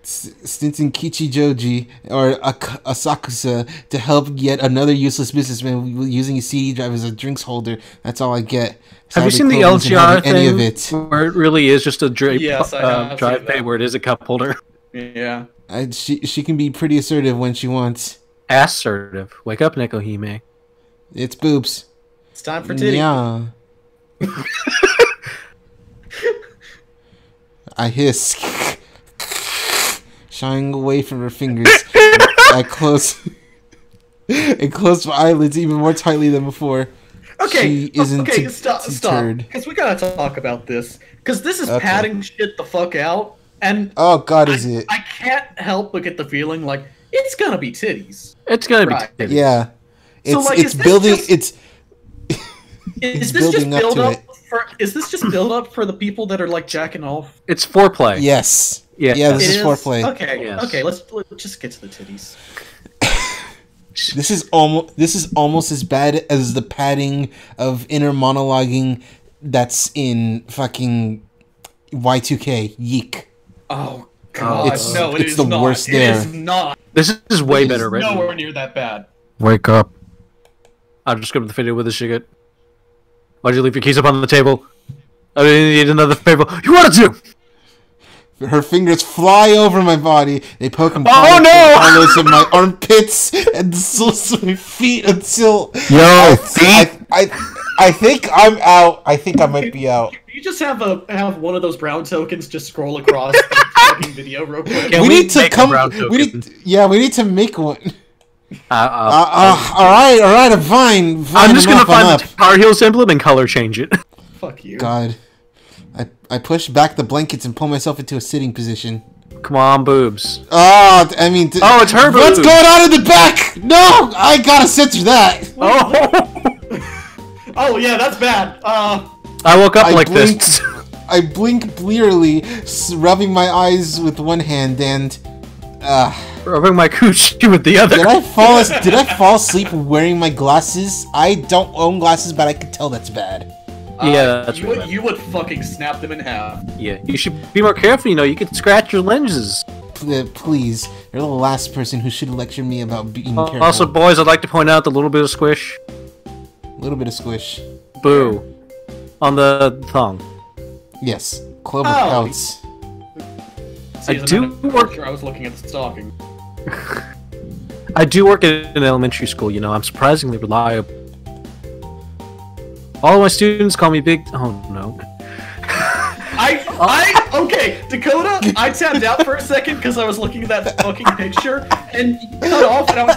stints in Kichijoji or Asakusa to help yet another useless businessman using a CD drive as a drinks holder. That's all I get. Have you seen the LGR thing where it really is just a drive pay where it is a cup holder? Yeah. She can be pretty assertive when she wants. Assertive. Wake up, Nekohime. It's boobs. It's time for titty. Yeah. I hiss, shying away from her fingers. I close my eyelids even more tightly than before. Okay, she stop. Because we gotta talk about this. Because this is padding shit the fuck out. And oh god, is it? I can't help but get the feeling like it's gonna be titties. It's gonna be titties. Yeah. Is this just build up for the people that are like jacking off? It's foreplay. Yes. Yeah. Yeah, this is foreplay. Okay. Yes. Okay, let's just get to the titties. This is almost as bad as the padding of inner monologuing that's in fucking Y2K. Yeek. Oh god, no, it's the worst there. It is not. This is way better written. Nowhere near that bad. Wake up. I'll just go to the video with this shit. Why'd you leave your keys up on the table? I need another favor. You wanted to! Her fingers fly over my body. They poke and oh no! hollows of my armpits and the soles of my feet until I think I'm out. I think I might be out. You just have one of those brown tokens just scroll across the fucking video real quick. We need to make one. All right, I'm fine. I'm just gonna find the Tar Heels emblem and color change it. Fuck you. God, I push back the blankets and pull myself into a sitting position. Come on, boobs. Oh, I mean, it's her boobs. What's going on in the back? No, I gotta censor that. Oh yeah, that's bad. I woke up like this. I blink blearily, rubbing my eyes with one hand and rubbing my coochie with the other. Did I fall asleep wearing my glasses? I don't own glasses, but I can tell that's bad. Yeah, that's you would fucking snap them in half. Yeah, you should be more careful. You know, you could scratch your lenses. Please, you're the last person who should lecture me about being careful. Also, boys, I'd like to point out the little bit of squish. A little bit of squish. Boo. On the thong. Yes. Clover pouts. I do work. I was looking at the stocking. I do work at an elementary school. You know, I'm surprisingly reliable. All of my students call me Big. Oh no. Okay, Dakota. I tapped out for a second because I was looking at that fucking picture, and you cut off, and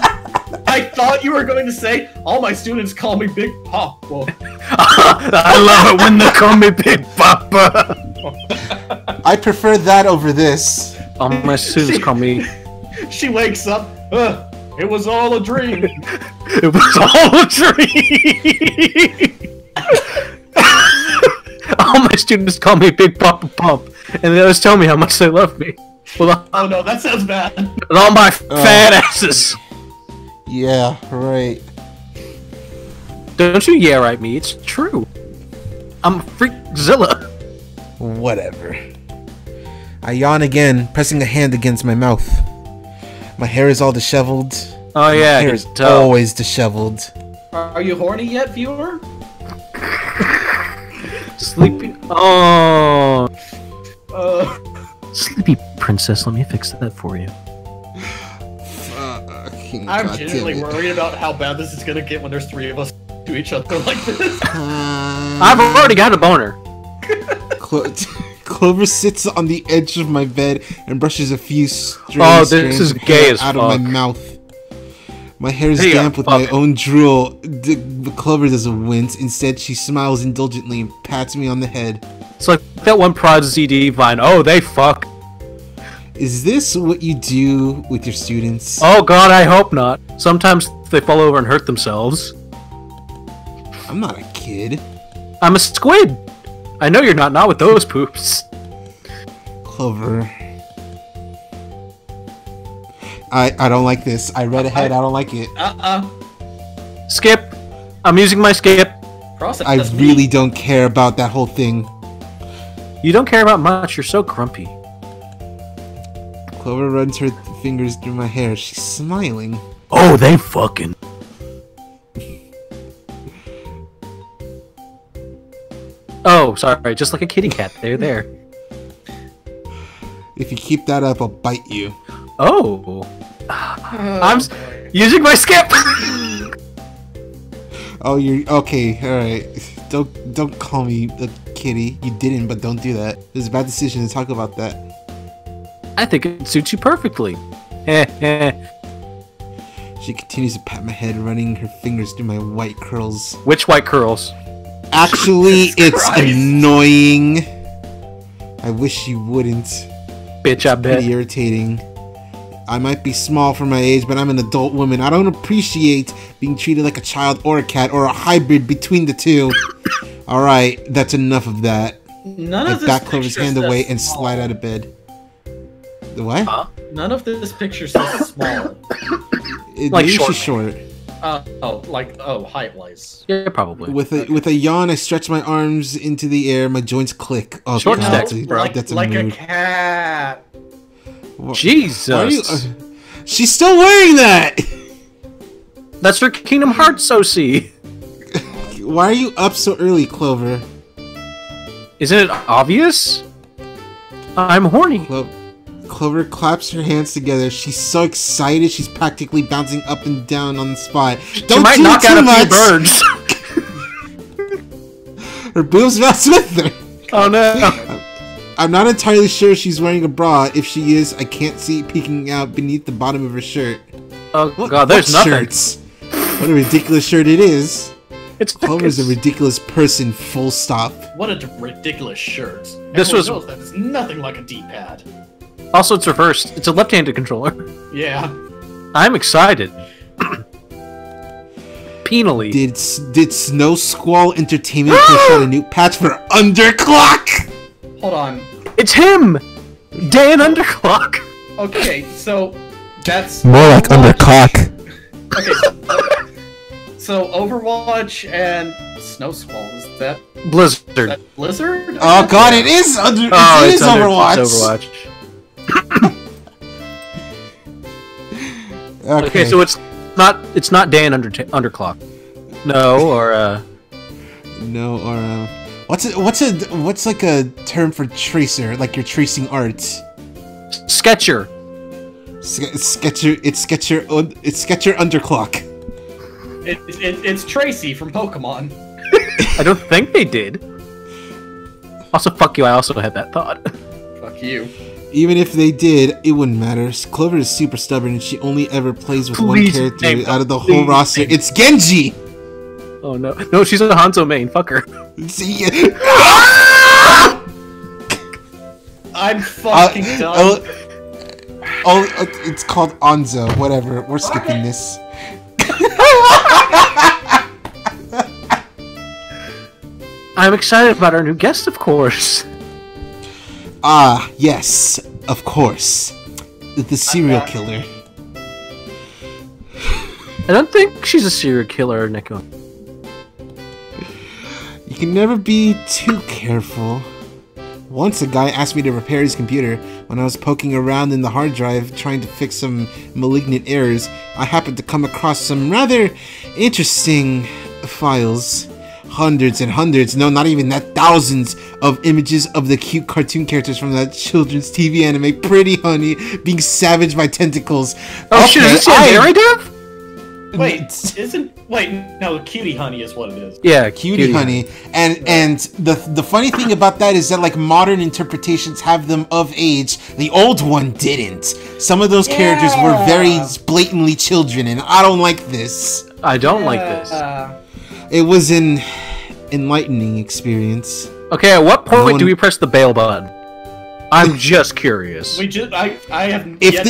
I thought you were going to say, all my students call me Big Papa. I love it when they call me Big Papa. I prefer that over this. All my students call me... She wakes up, it was all a dream. It was all a dream. All my students call me Big Papa Pump, and they always tell me how much they love me. Well, oh no, that sounds bad. With all my fat asses. Yeah, right. Don't you right me, it's true. I'm Freakzilla. Whatever. I yawn again, pressing a hand against my mouth. My hair is all disheveled. Oh yeah, my hair is always disheveled. Are you horny yet, viewer? Sleepy. Oh. Uh, Sleepy princess, let me fix that for you. I'm genuinely worried about how bad this is gonna get when there's 3 of us to each other like this. I've already got a boner. Clover sits on the edge of my bed and brushes a few strands Oh, this is gay as out fuck. of my mouth. My hair is Hey, damp with my fuck. own drool. Clover doesn't wince. Instead, she smiles indulgently and pats me on the head. It's like that one Prod ZD vine. Oh, they fuck. Is this what you do with your students? Oh god, I hope not. Sometimes they fall over and hurt themselves. I'm not a kid. I'm a squid. I know you're not with those poops. Clover. I don't like this. I read ahead. I don't like it. Skip. I'm using my skip. Process. I really don't care about that whole thing. You don't care about much. You're so grumpy. Clover runs her fingers through my hair. She's smiling. Oh, they fucking. Oh, sorry. Just like a kitty cat. They're there. If you keep that up, I'll bite you. Oh. I'm using my skip. Oh, you're okay. All right. Don't call me a kitty. You didn't, but don't do that. It was a bad decision to talk about that. I think it suits you perfectly. She continues to pat my head, running her fingers through my white curls. Which white curls? Actually, it's Christ. annoying. I wish you wouldn't. Bitch, I bet. Pretty irritating. I might be small for my age, but I'm an adult woman. I don't appreciate being treated like a child or a cat or a hybrid between the two. Alright, that's enough of that. None I of this back Clover's picture hand says away and small. slide out of bed. The what? Huh? None of this picture says small. Like Maybe short. she's short. Height-wise. Yeah, probably. With a yawn, I stretch my arms into the air. My joints click. Oh, Short God, stack. that's a like a mood. cat. Jesus. Why are you, she's still wearing that! That's her Kingdom Hearts OC. Why are you up so early, Clover? Isn't it obvious? I'm horny. Clover claps her hands together. She's so excited, she's practically bouncing up and down on the spot. She might knock out a few birds. Her boobs mess with her. Oh no. I'm not entirely sure she's wearing a bra. If she is, I can't see it peeking out beneath the bottom of her shirt. Oh god, there's what nothing. Shirts? What a ridiculous shirt it is. It's Clover's a ridiculous person, full stop. What a ridiculous shirt. This Everyone was- knows that it's nothing like a D-pad. Also, it's reversed. It's a left-handed controller. Yeah. I'm excited. Penally. Did Snow Squall Entertainment push out a new patch for Underclock? Hold on. It's him! Dan Underclock! Okay, so that's More like Overwatch. Okay. So Overwatch and Snow Squall, is that Blizzard. Blizzard? Oh god, it is it is Overwatch. It's Overwatch. Okay. Okay, so it's not Dan Underclock. No, or No, or what's like a term for tracer? Like you're tracing art. Sketcher. Sketcher Underclock. It's Tracy from Pokemon. I don't think they did. Also, fuck you, I also had that thought. Fuck you. Even if they did, it wouldn't matter. Clover is super stubborn and she only ever plays with one Please character name out of the them. whole Please roster. name It's Genji! Oh no. No, she's a Hanzo main, fuck her. See, I'm fucking done. It's called Anzo. Whatever. We're skipping this. I'm excited about our new guest, of course. Ah, yes, of course. The serial killer. I don't think she's a serial killer, Nico. You can never be too careful. Once a guy asked me to repair his computer. When I was poking around in the hard drive trying to fix some malignant errors, I happened to come across some rather interesting files. hundreds and hundreds, no, not even that, thousands of images of the cute cartoon characters from that children's TV anime, Pretty Honey, being savaged by tentacles. Oh shit, is this a narrative? Wait, no, Cutie Honey is what it is. Yeah, Cutie Honey. And the funny thing about that is that like modern interpretations have them of age. The old one didn't. Some of those characters were very blatantly children, and I don't like this. I don't like this. It was an enlightening experience. Okay, at what point do we press the bail button? I'm just curious. I have if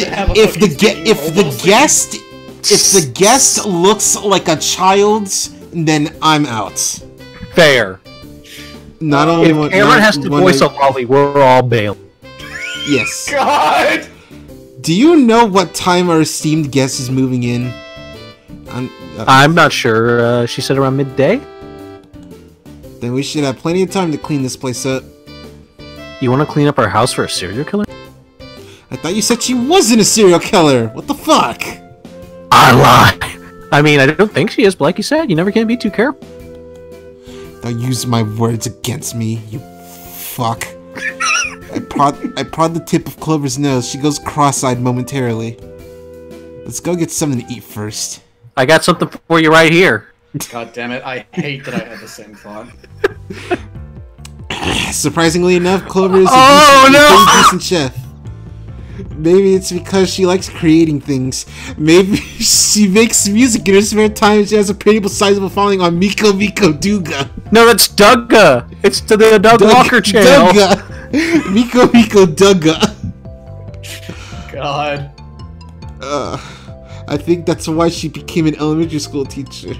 the guest looks like a child, then I'm out. Fair. Not only if Cameron has to voice a lolly, we're all bail. Yes. God. Do you know what time our esteemed guest is moving in? I'm not sure. She said around midday. Then we should have plenty of time to clean this place up. You want to clean up our house for a serial killer? I thought you said she wasn't a serial killer. What the fuck? I lie. I mean, I don't think she is, but like you said, you never can be too careful. Don't use my words against me, you fuck. I prod the tip of Clover's nose. She goes cross-eyed momentarily. Let's go get something to eat first. I got something for you right here. God damn it, I hate that I had the same thought. Surprisingly enough, Clover is a decent chef. Maybe it's because she likes creating things. Maybe she makes music in her spare time and she has a pretty sizable following on Miko Miko Duga. No, that's Dugga. It's to the Doug Walker channel. Dugga. Miko Miko Dugga. God. I think that's why she became an elementary school teacher.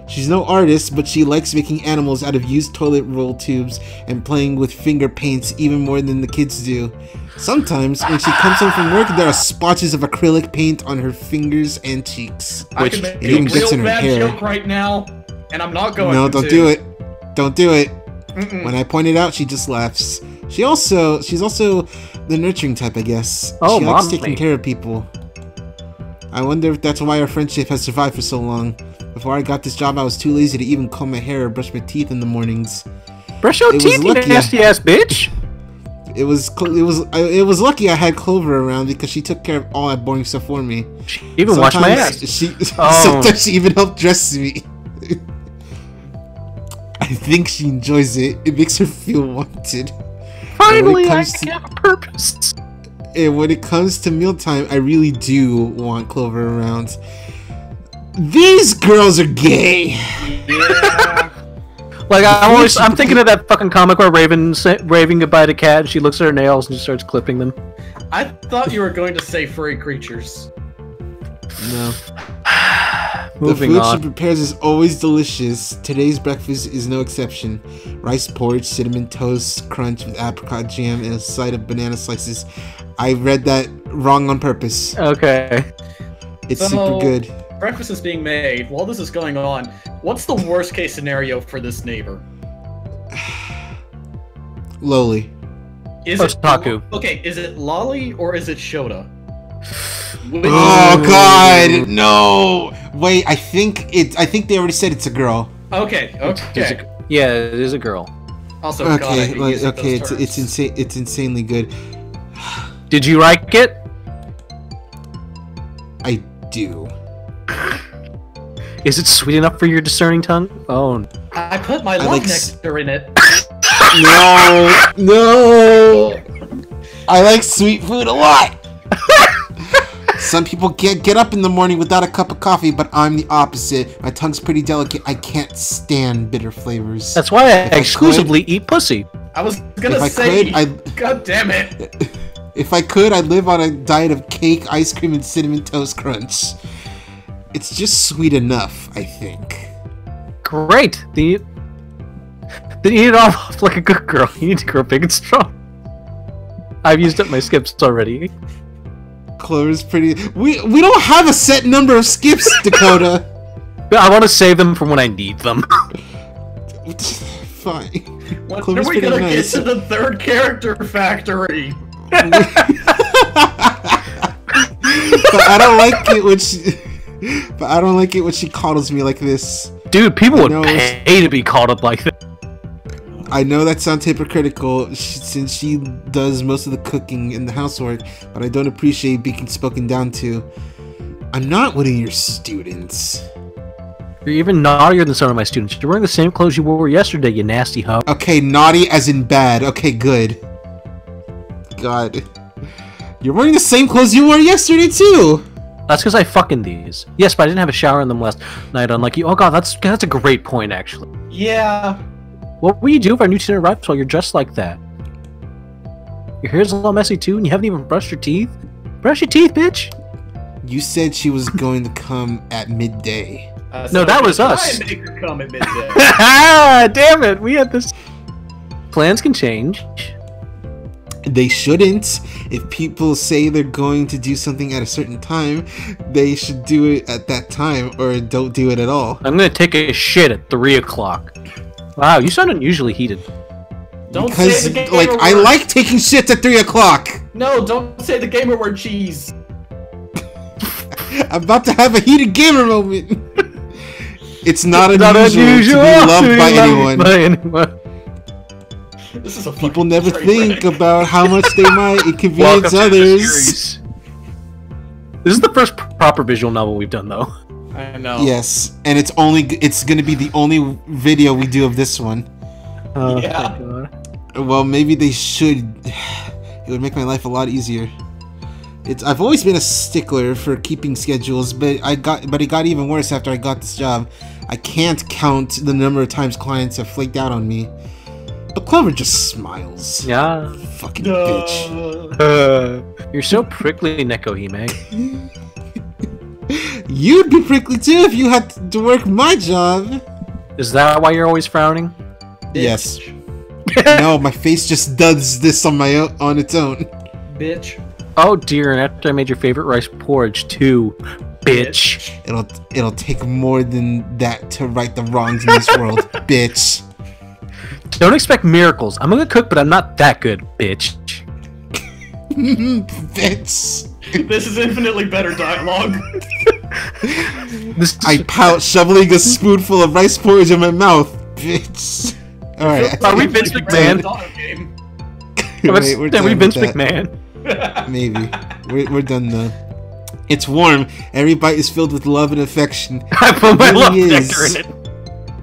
She's no artist, but she likes making animals out of used toilet roll tubes and playing with finger paints even more than the kids do. Sometimes, when she comes home from work, there are splotches of acrylic paint on her fingers and cheeks. Which it even gets in her hair. Joke right now, and I'm not going to. No, don't do it. Don't do it. When I point it out, she just laughs. She's also the nurturing type, I guess. Oh, she likes taking care of people. I wonder if that's why our friendship has survived for so long. Before I got this job, I was too lazy to even comb my hair or brush my teeth in the mornings. Brush your teeth, you nasty ass bitch! It was lucky I had Clover around because she took care of all that boring stuff for me. She even washed my ass. Sometimes she even helped dress me. I think she enjoys it. It makes her feel wanted. Finally, I have a purpose. And when it comes to mealtime, I really do want Clover around. These girls are gay. Yeah. Like I'm thinking of that fucking comic where Raven's raving goodbye to Cat, and she looks at her nails and starts clipping them. I thought you were going to say furry creatures. No. Moving the food on. she prepares is always delicious. Today's breakfast is no exception. Rice porridge, cinnamon toast crunch with apricot jam, and a side of banana slices. I read that wrong on purpose. Okay. It's super good. Breakfast is being made. While this is going on, what's the worst case scenario for this neighbor? Loli. Is it Taku? Okay, is it Lolly or is it Shota? Oh God, no! Wait, I think they already said it's a girl. Okay, okay. Yeah, it is a girl. Also, okay, God, it's insane. It's insanely good. Did you like it? I do. Is it sweet enough for your discerning tongue? Oh. I put my love nectar in it. No. I like sweet food a lot. Some people can't get up in the morning without a cup of coffee, but I'm the opposite. My tongue's pretty delicate. I can't stand bitter flavors. That's why I exclusively eat pussy. I was gonna say, God damn it. If I could, I'd live on a diet of cake, ice cream, and cinnamon toast crunch. It's just sweet enough, I think. Great. Then you eat it off like a good girl. You need to grow big and strong. I've used up my skips already. Clover's pretty. We don't have a set number of skips, Dakota. I want to save them for when I need them. Fine. When are we gonna get to the third character factory? But I don't like it when she. But I don't like it when she coddles me like this. Dude, people would pay to be called up like that. I know that sounds hypocritical since she does most of the cooking and the housework, but I don't appreciate being spoken down to. I'm not one of your students. You're even naughtier than some of my students. You're wearing the same clothes you wore yesterday, you nasty hoe. Okay, naughty as in bad. Okay, good. God. You're wearing the same clothes you wore yesterday, too! That's because I fucking these. Yes, but I didn't have a shower in them last night, unlike you. Oh god, that's a great point, actually. Yeah. What will you do if our new student arrives while you're dressed like that? Your hair's a little messy, too, and you haven't even brushed your teeth? Brush your teeth, bitch! You said she was going to come at midday. No, that was us. Try and make her come at midday. Damn it, we had this. Plans can change. They shouldn't. If people say they're going to do something at a certain time, they should do it at that time, or don't do it at all. I'm gonna take a shit at 3 o'clock. Wow, you sound unusually heated. Don't Because, say the gamer like, word. I like taking shits at 3 o'clock! No, don't say the gamer word cheese. I'm about to have a heated gamer moment! It's not unusual to be loved by anyone. This is a People fucking never train think wreck. about how much they might inconvenience Welcome to the others. series. This is the first proper visual novel we've done, though. I know. Yes, and it's gonna be the only video we do of this one. Yeah. God. Well, maybe they should. It would make my life a lot easier. I've always been a stickler for keeping schedules, but it got even worse after I got this job. I can't count the number of times clients have flaked out on me. But Clover just smiles. Yeah. Fucking bitch. You're so prickly, Nekohime. You'd be prickly too if you had to work my job. Is that why you're always frowning? Yes. No, my face just does this on its own. Bitch. Oh dear, and after I made your favorite rice porridge too, bitch. It'll take more than that to right the wrongs in this world, bitch. Don't expect miracles. I'm gonna cook, but I'm not that good, bitch. Bitch. This is infinitely better dialogue. I pout, shoveling a spoonful of rice porridge in my mouth, bitch. Alright. Are we Vince McMahon? Wait, we're Are done we with Vince that. McMahon? Maybe. We're done though. It's warm. Every bite is filled with love and affection. I put my It love really nectar is. in it.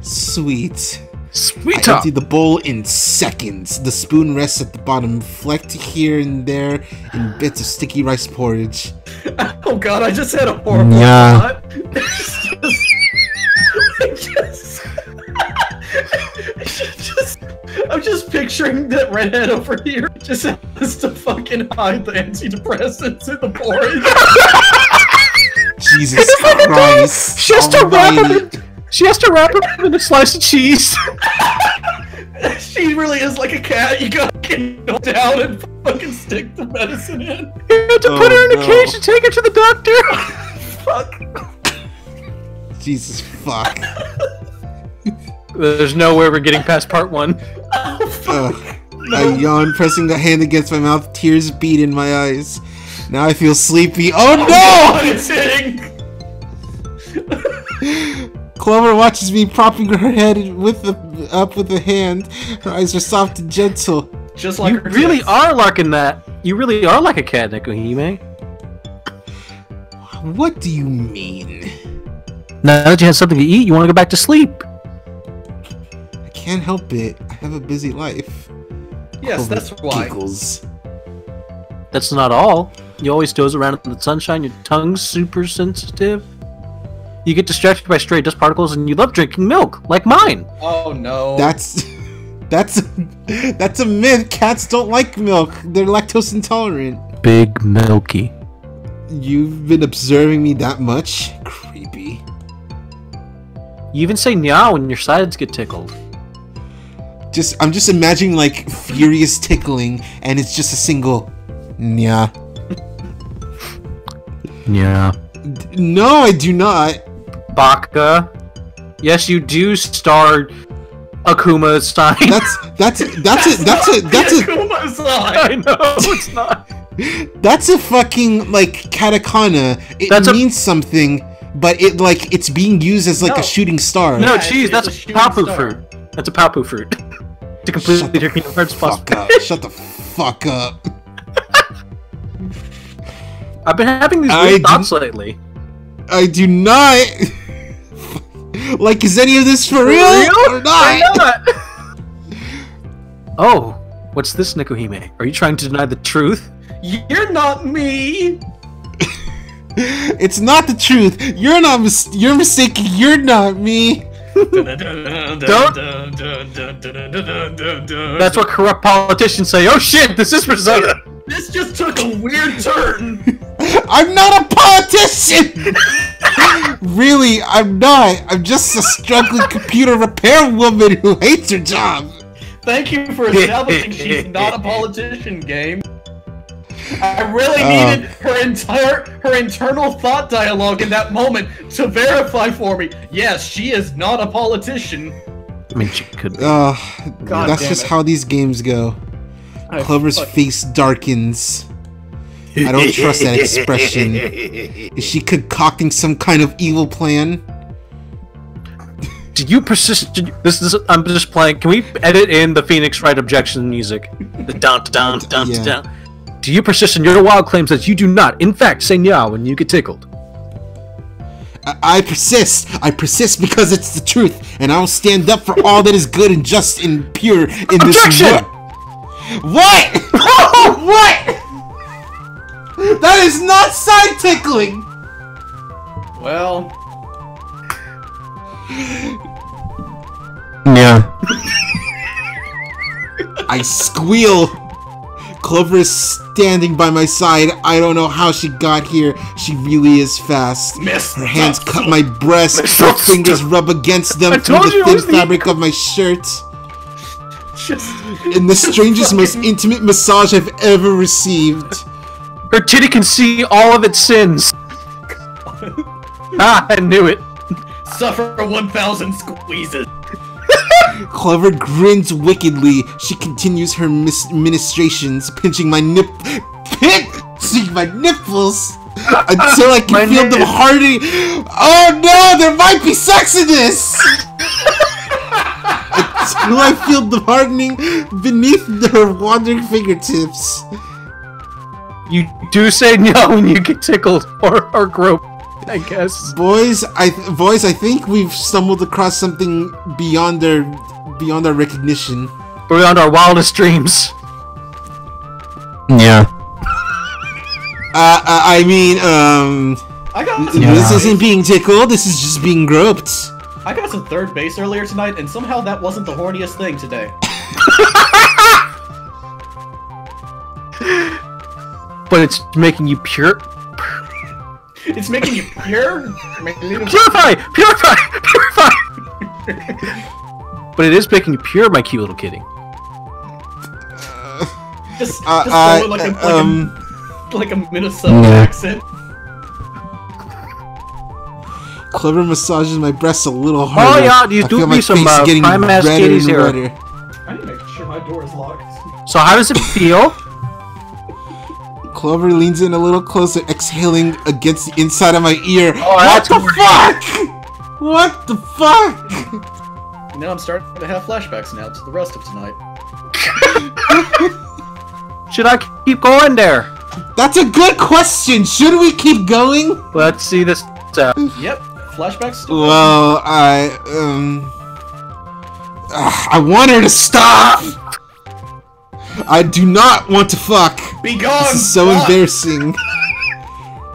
Sweet. Sweet I talk. empty the bowl in seconds. The spoon rests at the bottom, flecked here and there in bits of sticky rice porridge. Oh god, I just had a horrible Yeah. thought. I'm just picturing that redhead over here just has to fucking hide the antidepressants in the porridge. Jesus Christ. She has to wrap Almighty. him. She has to wrap him in a slice of cheese. She really is like a cat. You gotta get down and fucking stick the medicine in. You have to put her in a no. cage and take her to the doctor. Fuck. Jesus fuck. There's no way we're getting past part 1. Ugh. I yawn, pressing the hand against my mouth, tears beat in my eyes. Now I feel sleepy. Oh no! God, it's hitting! Clover watches me propping her head up with a hand. Her eyes are soft and gentle. Just like You her really tits. are larking that. You really are like a cat, Nekohime. What do you mean? Now that you had something to eat, you want to go back to sleep. I can't help it. I have a busy life. Yes, Clover that's why. giggles. That's not all. You always doze around in the sunshine, your tongue's super sensitive. You get distracted by stray dust particles, and you love drinking milk, like mine. Oh no. That's a myth. Cats don't like milk. They're lactose intolerant. Big Milky. You've been observing me that much? Creepy. You even say "nya" when your sides get tickled. I'm just imagining like furious tickling, and it's just a single nya. Yeah. No, I do not. Baka. Yes, you do star Akuma sign. That's a Kuma sign. I know it's not. that's a fucking like katakana. It That's a- means something. but it's being used as like a shooting star. No, Yeah, cheese. That's a papu fruit. That's a papu fruit. To completely your Kingdom Hearts puzzle. Shut the fuck up. I've been having these weird thoughts lately. I do not. Like, is any of this for real or not? Oh, what's this, Nikohime? Are you trying to deny the truth? You're not me. It's not the truth. You're not. You're mistaken. You're not me. That's what corrupt politicians say. Oh shit, this is Persona. This just took a weird turn. I'm not a politician! Really, I'm not. I'm just a struggling computer repair woman who hates her job. Thank you for establishing she's not a politician, game. I really needed her internal thought dialogue in that moment to verify for me. Yes, she is not a politician. I mean, she could be. That's just how these games go. Clover's face darkens. I don't trust that expression. Is she concocting some kind of evil plan? Do you persist? I'm just playing. Can we edit in the Phoenix Wright objection music? The down. Do you persist in your wild claims that you do not, in fact, say meow when you get tickled? I persist. I persist because it's the truth, and I'll stand up for all that is good and just and pure in this world. What? What? That is not side tickling. Well. Yeah. I squeal. Clover is standing by my side. I don't know how she got here. She really is fast. Her hands cut my breast. Her fingers rub against them through the thin fabric of my shirt. In the strangest, most intimate massage I've ever received. Her titty can see all of its sins. I knew it. Suffer 1,000 squeezes. Clover grins wickedly. She continues her ministrations, pinching my nipples until I can feel them hardening. Oh no, there might be sex in this! Until I feel them hardening beneath her wandering fingertips. You do say no when you get tickled or groped, I guess. Boys, I think we've stumbled across something beyond our recognition. Beyond our wildest dreams. Yeah. I mean, this isn't being tickled. This is just being groped. I got some third base earlier tonight, and somehow that wasn't the horniest thing today. But it's making you pure. It's making you pure? Purify! But it is making you pure, my cute little kitty. Just like a Minnesota accent. Clover massages my breasts a little harder. Oh yeah, you do me some prime-ass kitties here. I need to make sure my door is locked. So how does it feel? Clover leans in a little closer, exhaling against the inside of my ear. Oh, what the fuck? What the fuck? Now I'm starting to have flashbacks now to the rest of tonight. Should I keep going there? That's a good question. Should we keep going? Let's see this out. Yep, flashbacks. Well, I want her to stop. I do not want to fuck. Be gone. This is so embarrassing.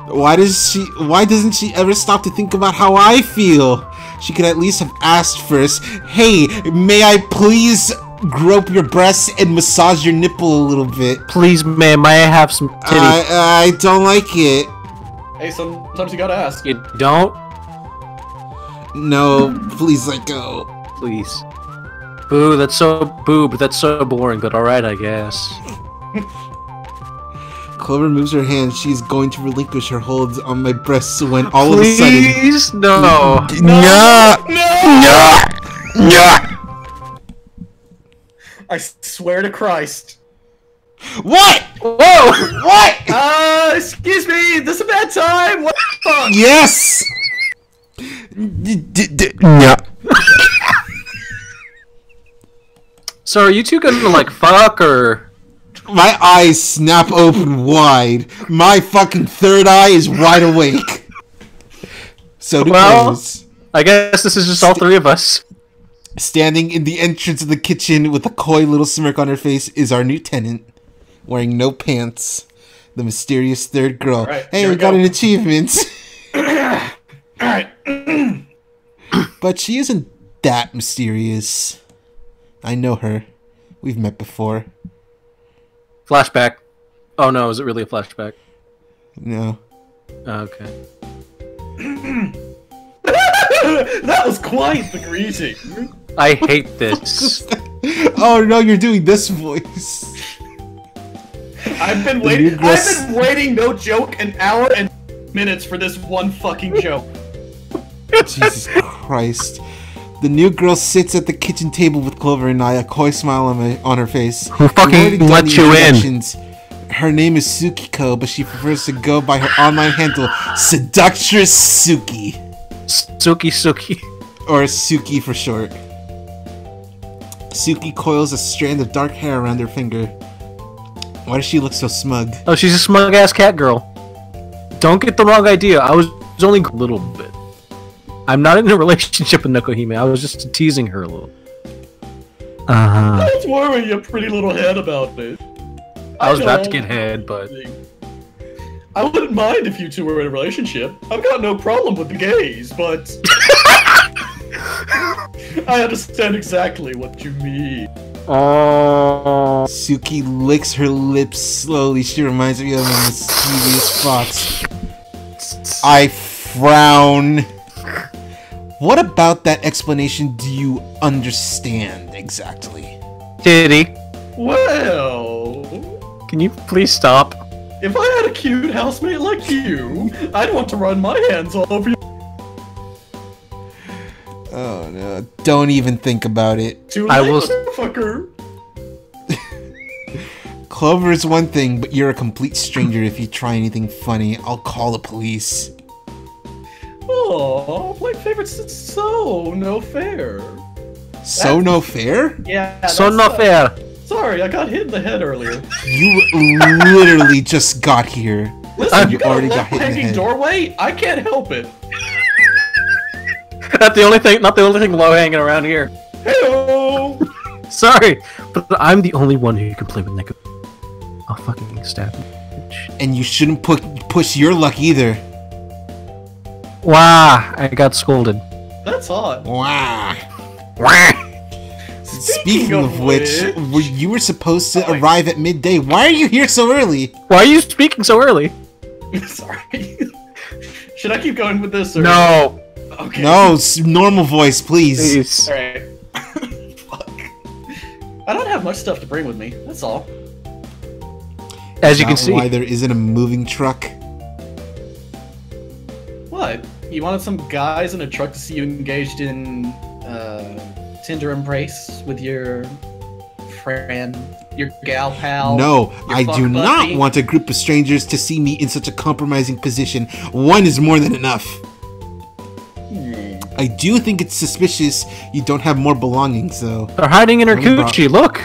Why doesn't she ever stop to think about how I feel? She could at least have asked first, hey, may I please grope your breasts and massage your nipple a little bit? Please, ma'am, may I have some titty? I don't like it. Hey, sometimes you gotta ask. You don't? No, please let go. Please. Boo, that's so boring, but alright, I guess. Clover moves her hand. She's going to relinquish her hold on my breasts when all of a sudden... Please, no. No! I swear to Christ. What? Whoa! What? Excuse me, this is a bad time. What the fuck? Yes! Yeah. So are you two gonna like fuck or? My eyes snap open wide. My fucking third eye is wide awake. So do Claire's. I guess this is just all three of us. Standing in the entrance of the kitchen with a coy little smirk on her face is our new tenant, wearing no pants. The mysterious third girl. Right, hey, we got an achievement. Alright. But she isn't that mysterious. I know her. We've met before. Flashback. Oh no, is it really a flashback? No. Okay. That was quite the greeting. I hate this. Oh no, you're doing this voice. I've been waiting, no joke, an hour and minutes for this one fucking joke. Jesus Christ. The new girl sits at the kitchen table with Clover and I, a coy smile on her face. Who fucking let you in? Her name is Sukiko, but she prefers to go by her online handle, Seductress Suki. Suki. Or Suki for short. Suki coils a strand of dark hair around her finger. Why does she look so smug? Oh, she's a smug-ass cat girl. Don't get the wrong idea. I was only a little bit. I'm not in a relationship with Nokohime. I was just teasing her a little. Don't worry your pretty little head about it. I was about to get head, but... I wouldn't mind if you two were in a relationship. I've got no problem with the gays, but... I understand exactly what you mean. Oh. Suki licks her lips slowly. She reminds me of a mischievous fox. I frown. What about that explanation do you understand exactly? Titty. Well... Can you please stop? If I had a cute housemate like you, I'd want to run my hands all over you. Oh no, don't even think about it. Too late, motherfucker. Clover is one thing, but you're a complete stranger. If you try anything funny, I'll call the police. Oh, my favorite's so no fair. So no fair? Yeah. So no fair. Sorry, I got hit in the head earlier. You literally just got here. Listen, you already got got hit in the hanging head. doorway? I can't help it. Not the only thing low hanging around here. Hello. Sorry, but I'm the only one who can play with Neko. I'll fucking stab you. And you shouldn't push your luck either. Wah! I got scolded. That's hot. Wow. Wah! Speaking of which, you were supposed to arrive at midday. Why are you here so early? Why are you speaking so early? Sorry. Should I keep going with this? Or... No. Okay. No, normal voice, please. Alright. Fuck. I don't have much stuff to bring with me, that's all. As you can see. Why there isn't a moving truck? What? You wanted some guys in a truck to see you engaged in, Tinder embrace with your friend, your gal pal? No, your I do not want a group of strangers to see me in such a compromising position. One is more than enough. I do think it's suspicious you don't have more belongings, though. They're hiding in her coochie, look!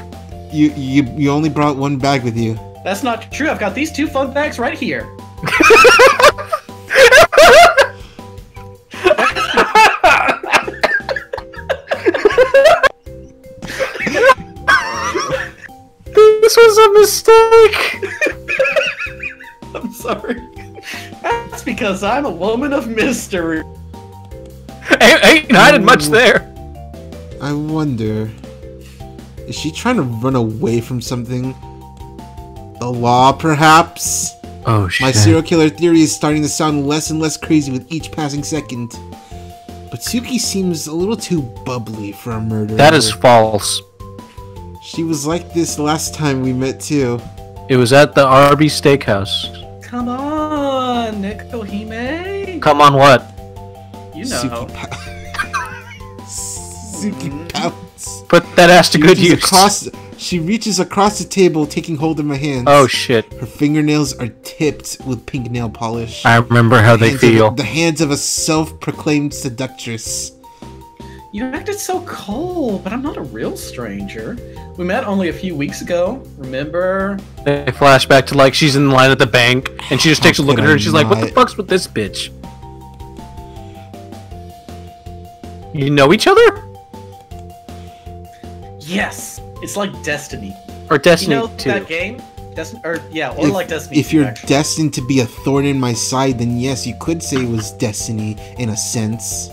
You only brought one bag with you. That's not true, I've got these two fun bags right here. This was a mistake! I'm sorry. That's because I'm a woman of mystery. Ain't hiding much there. I wonder... Is she trying to run away from something? The law, perhaps? Oh, shit. My serial killer theory is starting to sound less and less crazy with each passing second. But Suki seems a little too bubbly for a murderer. That is false. She was like this last time we met, too. It was at the Arby's Steakhouse. Come on, Nekohime. Come on what? You know. Suki pouts. Put that ass to good use. She reaches across the table, taking hold of my hands. Oh shit. Her fingernails are tipped with pink nail polish. I remember how they feel. The hands of a self-proclaimed seductress. You acted so cold, but I'm not a real stranger. We met only a few weeks ago, remember? They flash back to like she's in line at the bank, and she just takes a look at her and she's like, what the fuck's with this bitch? You know each other? Yes! It's like Destiny. Or Destiny You know 2. that game? Like Destiny. If you're actually. destined to be a thorn in my side, then yes, you could say it was destiny, in a sense.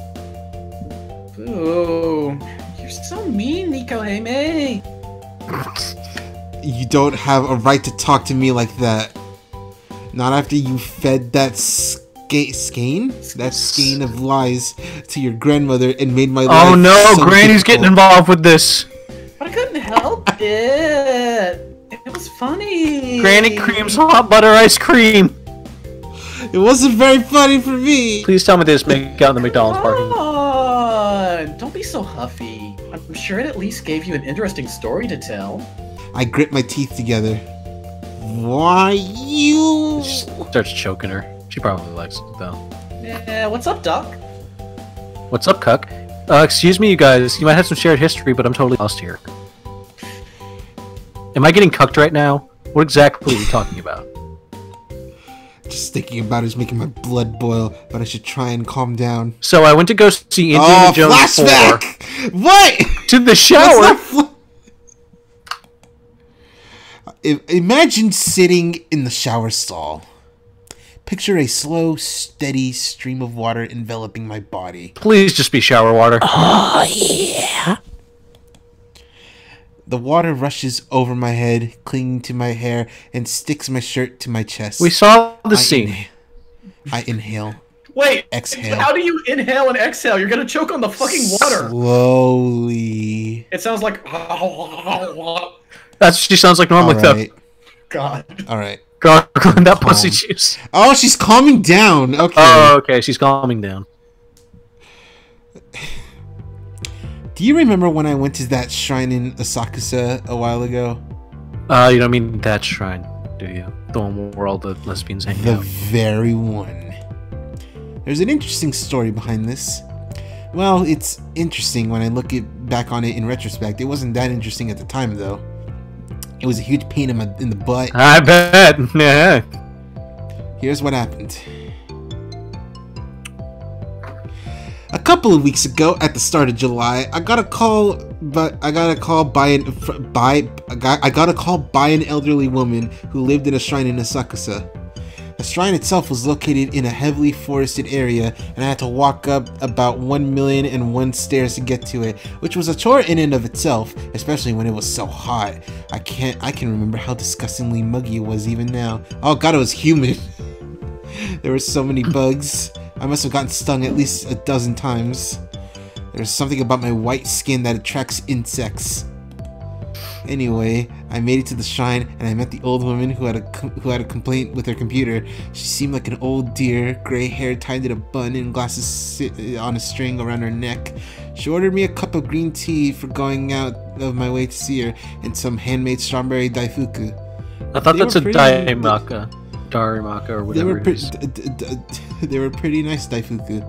Ooh, you're so mean, Nico Hime. You don't have a right to talk to me like that. Not after you fed that skein? That skein of lies to your grandmother and made my life. Oh no, so Granny's difficult. getting involved with this. But I couldn't help it. It was funny. Granny creams hot butter ice cream. It wasn't very funny for me. Please tell me they just make out in the McDonald's parking. Come on, don't be so huffy. I'm sure it at least gave you an interesting story to tell. I grit my teeth together. Why you? She starts choking her. She probably likes it though. Yeah, what's up, Doc? What's up, Cuck? Excuse me, you guys. You might have some shared history, but I'm totally lost here. Am I getting cucked right now? What exactly are you talking about? Just thinking about it is making my blood boil, but I should try and calm down. So I went to go see Indiana Jones flashback! 4. What? To the shower! Imagine sitting in the shower stall. Picture a slow, steady stream of water enveloping my body. Please just be shower water. Oh, yeah. The water rushes over my head, clinging to my hair, and sticks my shirt to my chest. We saw the scene. I inhale. Wait, exhale. How do you inhale and exhale? You're gonna choke on the fucking water. Slowly. It sounds like. That's what she sounds like normally, right. though. God. All right. Gargling that pussy juice. Oh, she's calming down. Okay. Oh, okay. She's calming down. Do you remember when I went to that shrine in Asakusa a while ago? You don't mean that shrine, do you? The one where all the lesbians hang The out. very one. There's an interesting story behind this. Well, it's interesting when I look back on it in retrospect. It wasn't that interesting at the time, though. It was a huge pain in the butt. I bet. Yeah. Here's what happened. A couple of weeks ago, at the start of July, I got a call by an elderly woman who lived in a shrine in Asakusa. The shrine itself was located in a heavily forested area, and I had to walk up about 1,000,001 stairs to get to it, which was a chore in and of itself, especially when it was so hot. I can remember how disgustingly muggy it was even now. Oh god, it was humid. There were so many bugs. I must have gotten stung at least a dozen times. There's something about my white skin that attracts insects. Anyway, I made it to the shrine, and I met the old woman who had a complaint with her computer. She seemed like an old dear, gray hair tied in a bun and glasses on a string around her neck. She ordered me a cup of green tea for going out of my way to see her, and some handmade strawberry daifuku. I thought that's a daimaka. Darimaka or whatever it is. They were pretty nice daifuku.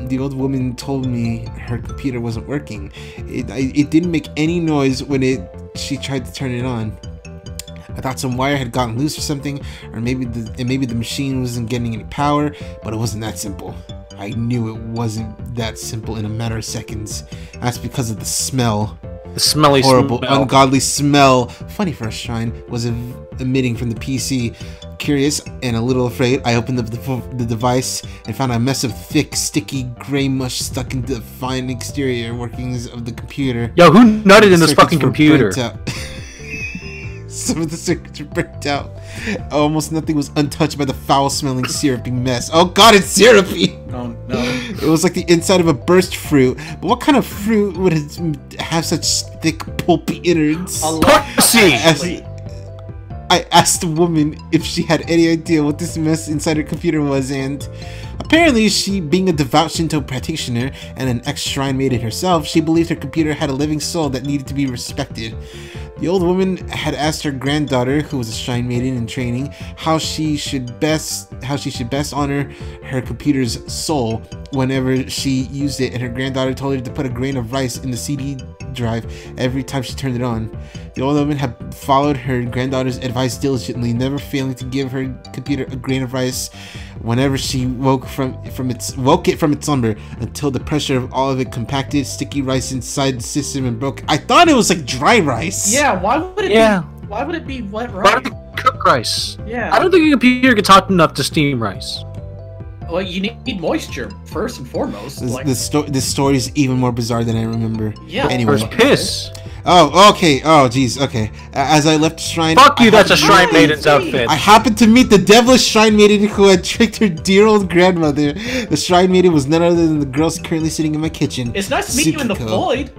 The old woman told me her computer wasn't working. It didn't make any noise when she tried to turn it on. I thought some wire had gotten loose or something, or maybe the machine wasn't getting any power, but it wasn't that simple. I knew it wasn't that simple in a matter of seconds. That's because of the smell. The smelly horrible, smell. ungodly smell, funny for a shrine, was emitting from the PC. Curious and a little afraid, I opened up the device and found a mess of thick, sticky, gray mush stuck into the fine exterior workings of the computer. Yo, who nutted in this fucking computer? Some of the circuits were burnt out. Almost nothing was untouched by the foul-smelling, syrupy mess. Oh god, it's syrupy! Oh no. It was like the inside of a burst fruit. But what kind of fruit would have such thick, pulpy innards? Pussy! I asked the woman if she had any idea what this mess inside her computer was, and apparently she, being a devout Shinto practitioner and an ex-shrine maiden herself, she believed her computer had a living soul that needed to be respected. The old woman had asked her granddaughter, who was a shrine maiden in training, how she should best honor her computer's soul whenever she used it, and her granddaughter told her to put a grain of rice in the CD drive every time she turned it on. The old woman had followed her granddaughter's advice diligently, never failing to give her computer a grain of rice whenever she woke it from its slumber, until the pressure of all of it compacted sticky rice inside the system and broke. I thought it was like dry rice. Yeah, why would it be? Why would it be wet rice? Why would it cook rice? Yeah. I don't think a computer gets hot enough to steam rice. Well, you need moisture first and foremost. This story is even more bizarre than I remember. Yeah. Anyway. There's piss. Oh, okay. Oh, jeez. Okay. As I left the shrine... Fuck you, that's a shrine maiden's outfit. I happened to meet the devilish shrine maiden who had tricked her dear old grandmother. The shrine maiden was none other than the girl currently sitting in my kitchen. It's nice to meet you in the void.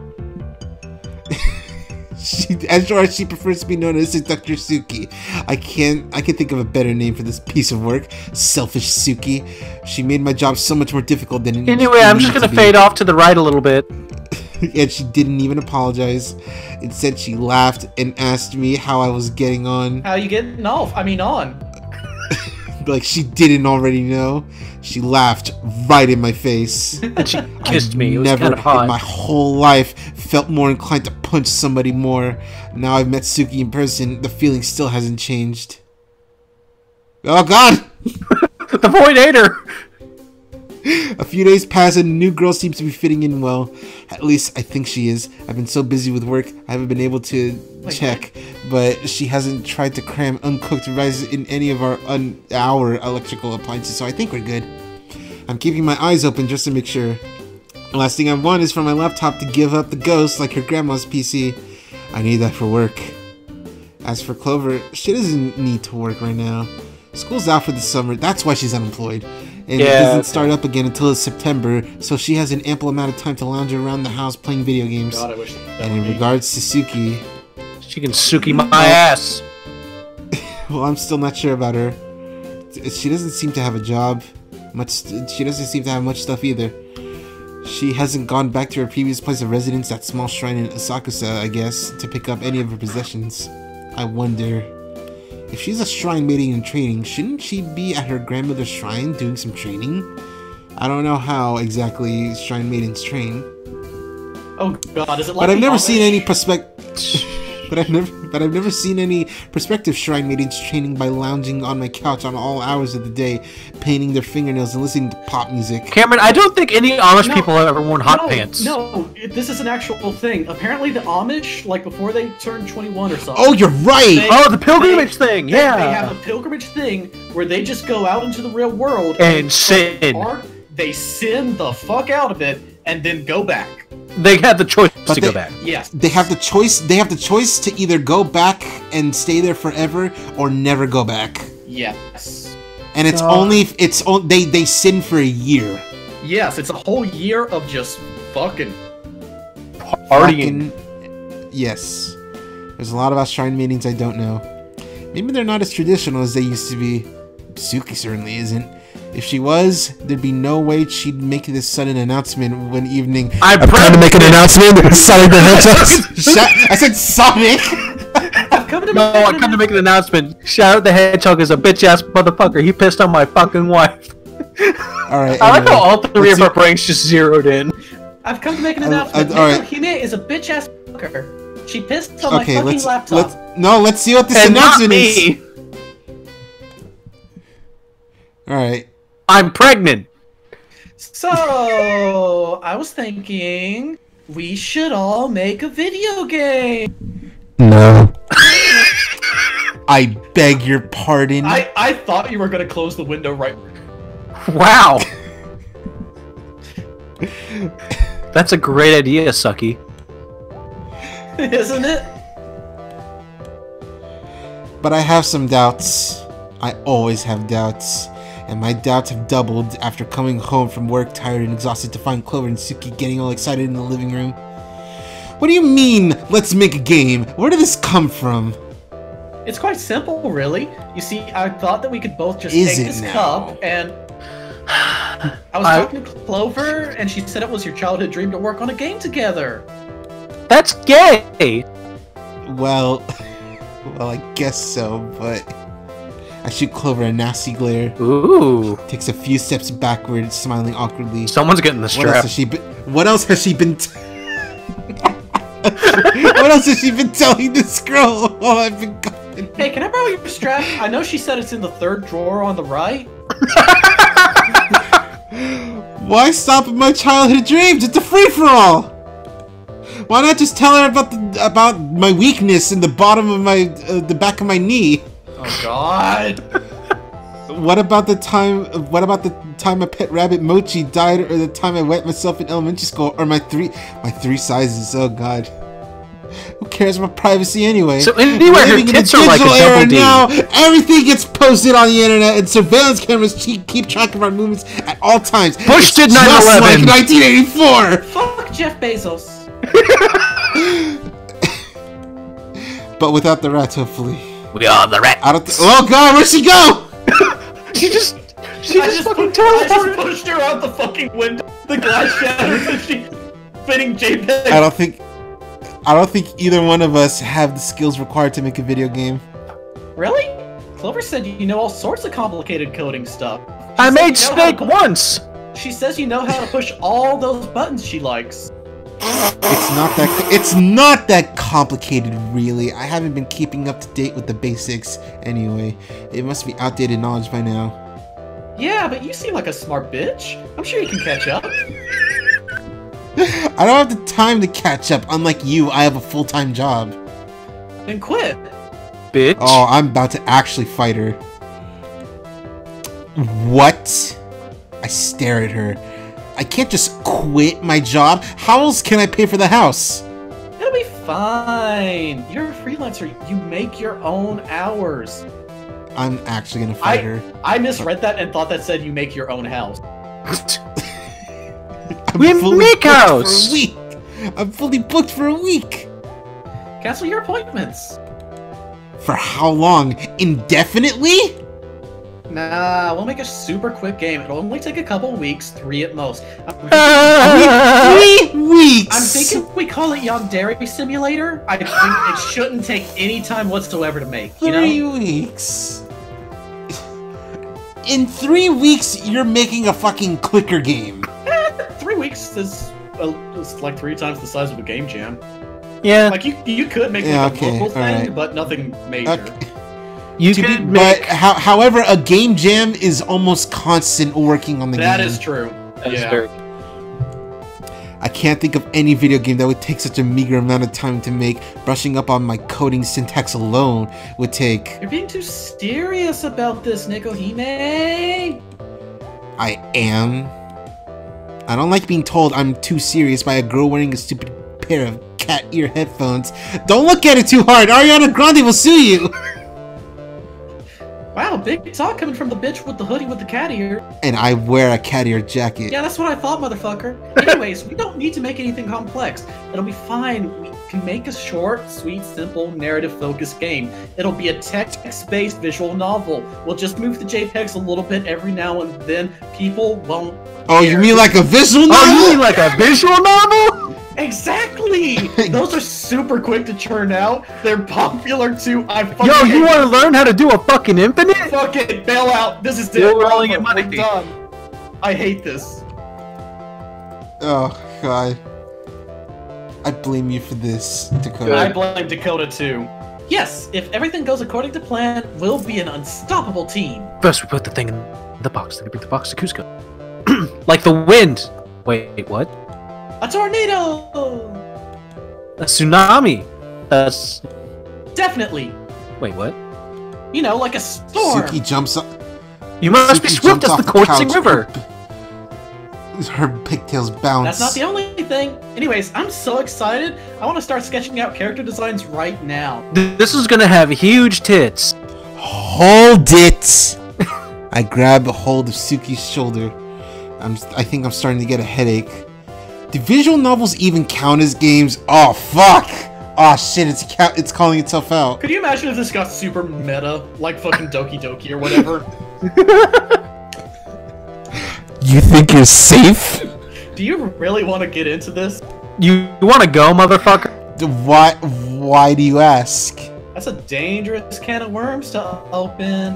She prefers to be known as Dr. Suki. I can think of a better name for this piece of work. Selfish Suki. She made my job so much more difficult than it Anyway, I'm just gonna fade off to the right a little bit. And she didn't even apologize. Instead, she laughed and asked me how I was getting on. How you getting off? I mean on. Like she didn't already know. She laughed right in my face. And she kissed me. It was never kind of hot. in my whole life felt more inclined to punch somebody more. Now I've met Suki in person, the feeling still hasn't changed. Oh god! The void ate her! A few days pass and the new girl seems to be fitting in well. At least I think she is. I've been so busy with work, I haven't been able to check. But she hasn't tried to cram uncooked rice in any of our electrical appliances, so I think we're good. I'm keeping my eyes open just to make sure. The last thing I want is for my laptop to give up the ghost like her grandma's PC. I need that for work. As for Clover, she doesn't need to work right now. School's out for the summer, that's why she's unemployed. And it doesn't start up again until September, so she has an ample amount of time to lounge around the house playing video games. God, I wish that and in regards to Suki... She can Suki my ass! Well, I'm still not sure about her. She doesn't seem to have a job. She doesn't seem to have much stuff either. She hasn't gone back to her previous place of residence, that small shrine in Asakusa, I guess, to pick up any of her possessions. I wonder... If she's a shrine maiden in training, shouldn't she be at her grandmother's shrine doing some training? I don't know how exactly shrine maidens train. Oh god, is it like But I've never seen any But I've never seen any prospective shrine maidens training by lounging on my couch on all hours of the day, painting their fingernails and listening to pop music. Cameron, I don't think any Amish people have ever worn hot pants. No, this is an actual thing. Apparently the Amish, like before they turn 21 or something. Oh, you're right! The pilgrimage thing, yeah! They have a pilgrimage thing where they just go out into the real world and sin. They sin the fuck out of it and then go back. They have the choice to go back. Yes. They have the choice. They have the choice to either go back and stay there forever or never go back. Yes. And it's they sin for a year. Yes, it's a whole year of just fucking partying. Yes. There's a lot about shrine meetings I don't know. Maybe they're not as traditional as they used to be. Suki certainly isn't. If she was, there'd be no way she'd make this sudden announcement one evening. I'm trying to make an announcement. Sonic the Hedgehog. I said Sonic. I come to make an announcement. Shout out the Hedgehog is a bitch ass motherfucker. He pissed on my fucking wife. All right. I like how all three of our brains just zeroed in. I've come to make an announcement. Hime is a bitch ass fucker. She pissed on my fucking laptop. Let's see what this announcement is. All right. I'm pregnant. So, I was thinking we should all make a video game. No. I beg your pardon. I thought you were going to close the window right. Wow. That's a great idea, Sucky. Isn't it? But I have some doubts. I always have doubts. And my doubts have doubled after coming home from work tired and exhausted to find Clover and Suki getting all excited in the living room. What do you mean, let's make a game? Where did this come from? It's quite simple, really. You see, I thought that we could both just take this cup and... I was talking to Clover, and she said it was your childhood dream to work on a game together. That's gay! Well, well, I guess so, but I shoot Clover a nasty glare. Ooh. Takes a few steps backward, smiling awkwardly. Someone's getting the strap. What else has she been what else has she been telling this girl while I've been gone? Hey, can I borrow your strap? I know she said it's in the third drawer on the right. Why stop at my childhood dreams? It's a free-for-all! Why not just tell her about my weakness in the bottom of my the back of my knee? Oh God! What about the time my pet rabbit Mochi died, or the time I wet myself in elementary school, or my three sizes? Oh God! Who cares about privacy anyway? So anyway, her tits are like a double D. Now, everything gets posted on the internet, and surveillance cameras keep track of our movements at all times. Bush did 9/11. Just like 1984. Fuck Jeff Bezos. But without the rats, hopefully. We are the rats. I don't. Oh God, where'd she go? She just fucking teleported. I just pushed her out the fucking window. The glass shattered and she's spinning JPEG. I don't think either one of us have the skills required to make a video game. Really? Clover said you know all sorts of complicated coding stuff. I made Snake once! She says you know how to push all those buttons she likes. It's not that complicated, really. I haven't been keeping up to date with the basics anyway. It must be outdated knowledge by now. Yeah, but you seem like a smart bitch. I'm sure you can catch up. I don't have the time to catch up. Unlike you, I have a full-time job. Then quit. Bitch. Oh, I'm about to actually fight her. What? I stare at her. I can't just quit my job. How else can I pay for the house? It'll be fine. You're a freelancer. You make your own hours. I'm actually gonna fight her. I misread that and thought that said you make your own house. We make house! For a week. I'm fully booked for a week. Cancel your appointments. For how long? Indefinitely? Nah, we'll make a super quick game. It'll only take a couple weeks, 3 at most. 3 weeks! I'm thinking we call it Yandere Simulator. I think it shouldn't take any time whatsoever to make, you know? 3 weeks. In 3 weeks, you're making a fucking clicker game. 3 weeks is like 3 times the size of a game jam. Yeah. Like you could make like a local thing, but nothing major. Okay. You could make... however, a game jam is almost constant working on the game. That is true. That is very... I can't think of any video game that would take such a meager amount of time to make. Brushing up on my coding syntax alone would take... You're being too serious about this, Nikohime! I am. I don't like being told I'm too serious by a girl wearing a stupid pair of cat ear headphones. Don't look at it too hard! Ariana Grande will sue you! Wow, big talk coming from the bitch with the hoodie with the cat ear. And I wear a cat ear jacket. Yeah, that's what I thought, motherfucker. Anyways, we don't need to make anything complex. It'll be fine. We can make a short, sweet, simple, narrative-focused game. It'll be a text-based visual novel. We'll just move the JPEGs a little bit every now and then. People won't Oh, you mean like a visual novel? Oh, you mean like a visual novel? Exactly! Those are super quick to churn out. They're popular too. Yo, you want to learn how to do a fucking infinite? Fuck it, bail out. This is We're rolling in money. We're done. I hate this. Oh, God. I blame you for this, Dakota. I blame Dakota too. Yes, if everything goes according to plan, we'll be an unstoppable team. First, we put the thing in the box, then we bring the box to Cusco. Like the wind! Wait, what? A tornado! A tsunami! That's... Definitely. Wait, what? You know, like a storm. Suki jumps up. You must be swift as the coursing river! Her pigtails bounce. That's not the only thing. Anyways, I'm so excited. I want to start sketching out character designs right now. This is gonna have huge tits. Hold it! I grab a hold of Suki's shoulder. I think I'm starting to get a headache. Do visual novels even count as games? Oh, fuck! Oh, shit, it's calling itself out. Could you imagine if this got super meta, like fucking Doki Doki or whatever? You think you're safe? Do you really want to get into this? You wanna go, motherfucker? Why do you ask? That's a dangerous can of worms to open.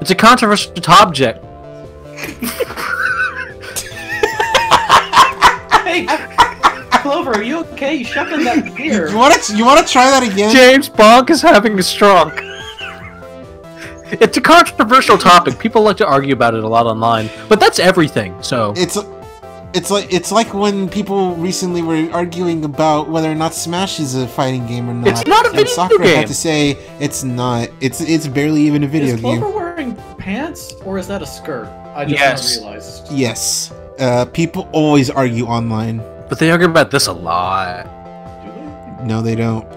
It's a controversial object. Hey, Clover, are you okay? You shoved in that beer. You wanna try that again? James Bonk is having a stroke. It's a controversial topic. People like to argue about it a lot online, but that's everything. So it's like when people recently were arguing about whether or not Smash is a fighting game or not. It's not a video Sakura game. had to say it's not. It's barely even a video Is Clover game. wearing pants, or is that a skirt? I just Yes. realized. Yes. People always argue online. but they argue about this a lot. Do they? No, they don't.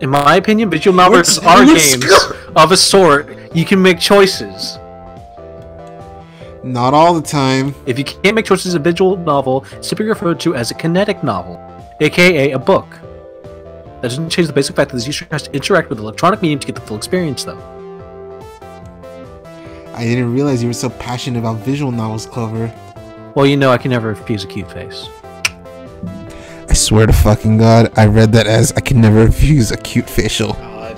In my opinion, visual novels What's- are what's- games of a sort. You can make choices. Not all the time. If you can't make choices in a visual novel, it's typically referred to as a kinetic novel, aka a book. That doesn't change the basic fact that the user has to interact with the electronic medium to get the full experience, though. I didn't realize you were so passionate about visual novels, Clover. Well, you know I can never refuse a cute face. I swear to fucking God, I read that as I can never refuse a cute facial. God.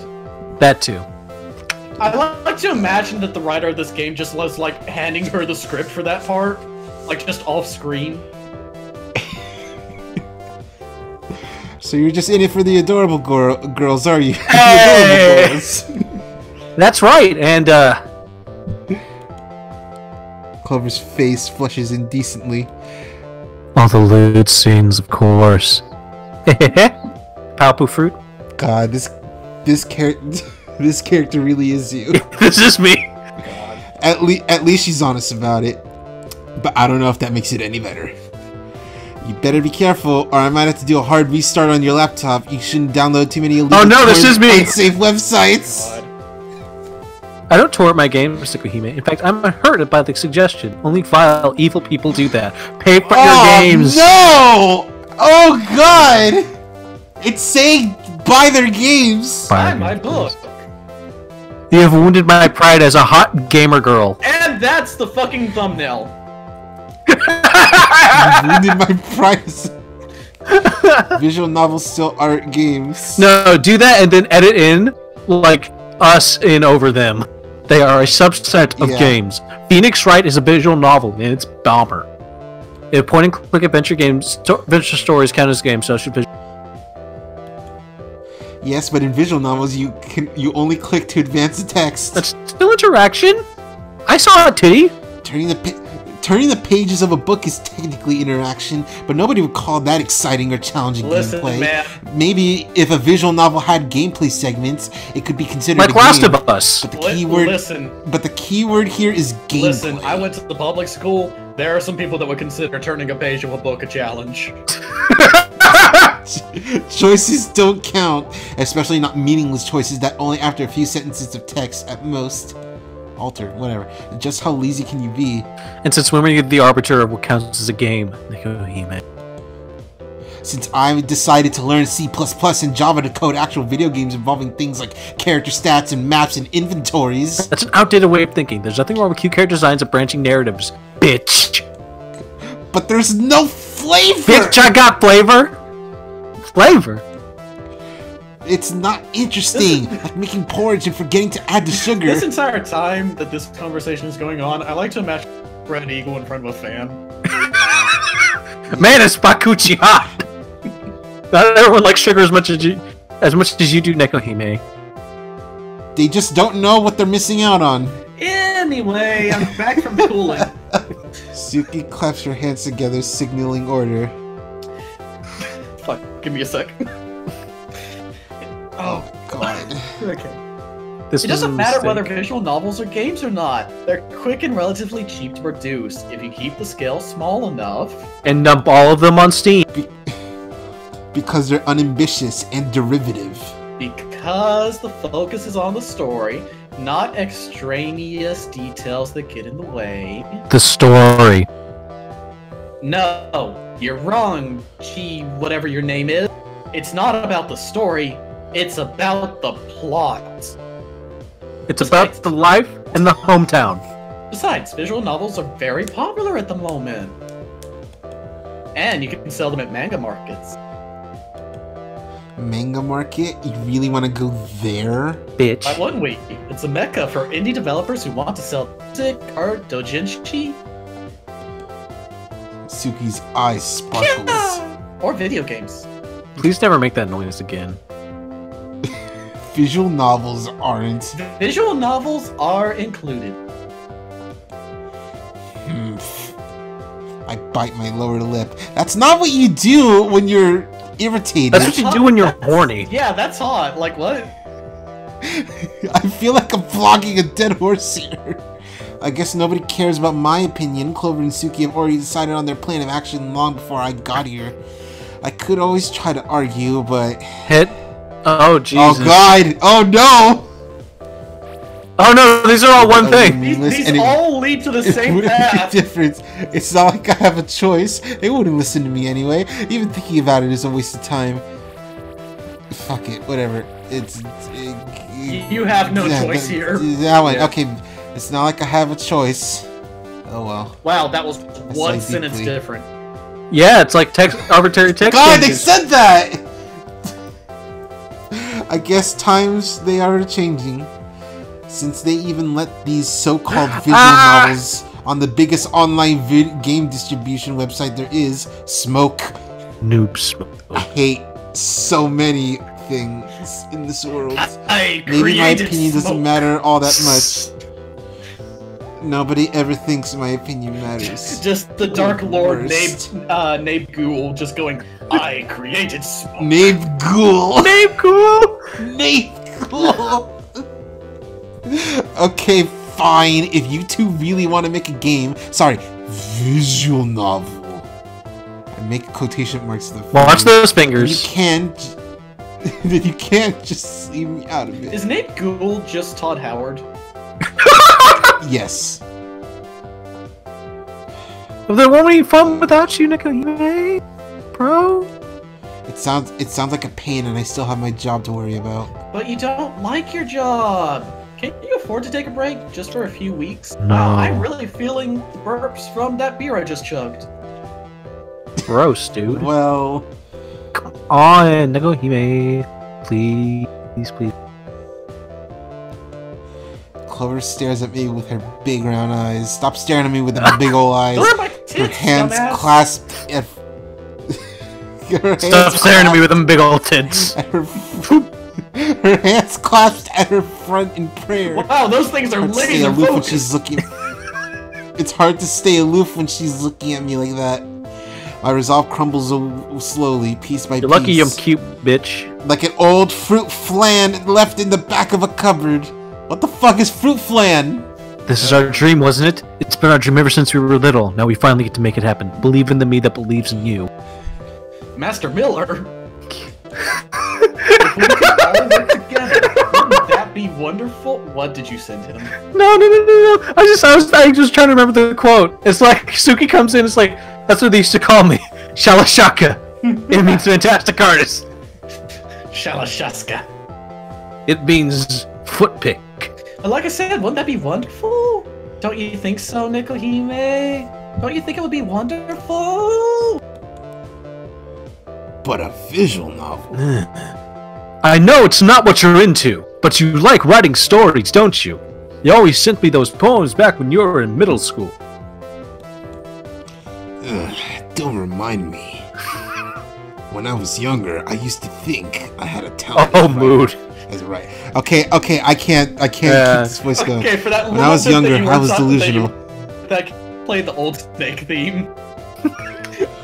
That too. I like to imagine that the writer of this game just was like handing her the script for that part, like just off screen. So you're just in it for the adorable girls, are you? Hey! The adorable girls. That's right, and Clover's face flushes indecently. all the lewd scenes, of course. Palpu fruit. God, this character really is you. This is me. At least she's honest about it. But I don't know if that makes it any better. You better be careful, or I might have to do a hard restart on your laptop. You shouldn't download too many illegal Oh no, this is me! unsafe websites. God. I don't tort my game, Mr. Kohime. In fact, I'm hurt by the suggestion. Only vile, evil people do that. Pay for your games. No! Oh God! It's saying buy their games. Buy my book. You have wounded my pride as a hot gamer girl. And that's the fucking thumbnail. You wounded my price. Visual novels still aren't games. No, do that and then edit in, like, us in over them. They are a subset of Yeah. games. Phoenix Wright is a visual novel, and it's bomber. If point-and-click adventure games, adventure stories count as games, so should visual. Yes, but in visual novels, you only click to advance the text. That's still interaction. I saw a titty. Turning the pages of a book is technically interaction, but nobody would call that exciting or challenging Listen, gameplay. man. Maybe if a visual novel had gameplay segments, it could be considered Like a Last game. of Us. But the keyword here is gameplay. Listen, I went to the public school. There are some people that would consider turning a page of a book a challenge. Choices don't count, especially not meaningless choices that only after a few sentences of text at most alter, whatever. Just how lazy can you be? And since when were you the arbiter of what counts as a game, Kohime? Since I decided to learn C++ and Java to code actual video games involving things like character stats and maps and inventories. That's an outdated way of thinking. There's nothing wrong with cute character designs and branching narratives. Bitch! But there's no flavor! Bitch, I got flavor! Flavor? It's not interesting, like making porridge and forgetting to add the sugar. This entire time that this conversation is going on, I like to imagine Red Eagle in front of a fan. Man, it's Bakuchi hot! Not everyone likes sugar as much as you do, Nekohime. They just don't know what they're missing out on. Anyway, I'm back from cooling. Suki claps her hands together, signaling order. Fuck, give me a sec. Oh, God. Okay. This It was a doesn't matter whether mistake. visual novels are games or not. They're quick and relatively cheap to produce if you keep the scale small enough. And dump all of them on Steam. Because they're unambitious and derivative. Because the focus is on the story, not extraneous details that get in the way. The story. No, you're wrong, Chi, whatever your name is. It's not about the story, it's about the plot. It's about the life and the hometown. Besides, visual novels are very popular at the moment. And you can sell them at manga markets. Manga market? You really want to go there? Bitch. Why wouldn't we? It's a mecca for indie developers who want to sell music, art, doujinshi, Suki's eyes sparkles. or video games. Please never make that noise again. Visual novels aren't. Visual novels are included. I bite my lower lip. That's not what you do when you're irritated. That's what you do when you're horny. Yeah, that's hot. Like, what? I feel like I'm flogging a dead horse here. I guess nobody cares about my opinion. Clover and Suki have already decided on their plan of action long before I got here. I could always try to argue, but... Hit. Oh, Jesus. Oh, God. Oh, no. Oh, no, these are all one thing. These all lead to the same wouldn't path. make a difference. It's not like I have a choice. They wouldn't listen to me anyway. Even thinking about it is a waste of time. Fuck it, whatever. You have no choice here. That one. Yeah. Okay, it's not like I have a choice. Oh well. Wow, that was one sentence deeply. different. Yeah, it's like arbitrary text. God, changes. they said that. I guess times they are changing. Since they even let these so-called visual novels on the biggest online game distribution website there is, Smoke. Noob smoke. I hate so many things in this world. Maybe my opinion doesn't matter all that much. Nobody ever thinks my opinion matters. Just the Dark Lord Worst. Nabe Ghoul just going, I created smoke. Nabe Ghoul. Nabe Ghoul. Nabe Ghoul. Okay, fine. If you two really want to make a game, sorry, visual novel. I make quotation marks to the Watch those fingers. Then you can't just leave me out of it. Is Nabe Ghoul just Todd Howard? Yes. Well, there won't be any fun without you, Nicohime, bro. It sounds like a pain, and I still have my job to worry about. But you don't like your job. Can you afford to take a break just for a few weeks? No. Wow, I'm really feeling burps from that beer I just chugged. Gross, dude. Well, Come on, Nicohime. Please, please. Clover stares at me with her big round eyes. Stop staring at me with the big old eyes. Those are my tits, Her hands dumbass. clasped at... Stop staring at me with them big old tits. Her hands clasped at her front in prayer. Wow, those things are Hard to stay laser aloof when focused. she's looking. It's hard to stay aloof when she's looking at me like that. My resolve crumbles slowly, piece by You're piece. lucky I'm cute, bitch. Like an old fruit flan left in the back of a cupboard. What the fuck is fruit flan? This is our dream, wasn't it? It's been our dream ever since we were little. Now we finally get to make it happen. Believe in the me that believes in you. Master Miller. If we could all work together, wouldn't that be wonderful? What did you send him? No. I was trying to remember the quote. It's like Suki comes in. It's like that's what they used to call me, Shalashaka. It means fantastic artist. Shalashaska. It means foot pick. Like I said, wouldn't that be wonderful? Don't you think so, Nicohime? Don't you think it would be wonderful? But a visual novel. I know it's not what you're into, but you like writing stories, don't you? You always sent me those poems back when you were in middle school. Don't remind me. When I was younger, I used to think I had a talent. Oh, mood. That's right. Okay, I can't keep this voice going. Okay, for that When I was little bit younger, that you I were was talking delusional. That played the old Snake theme.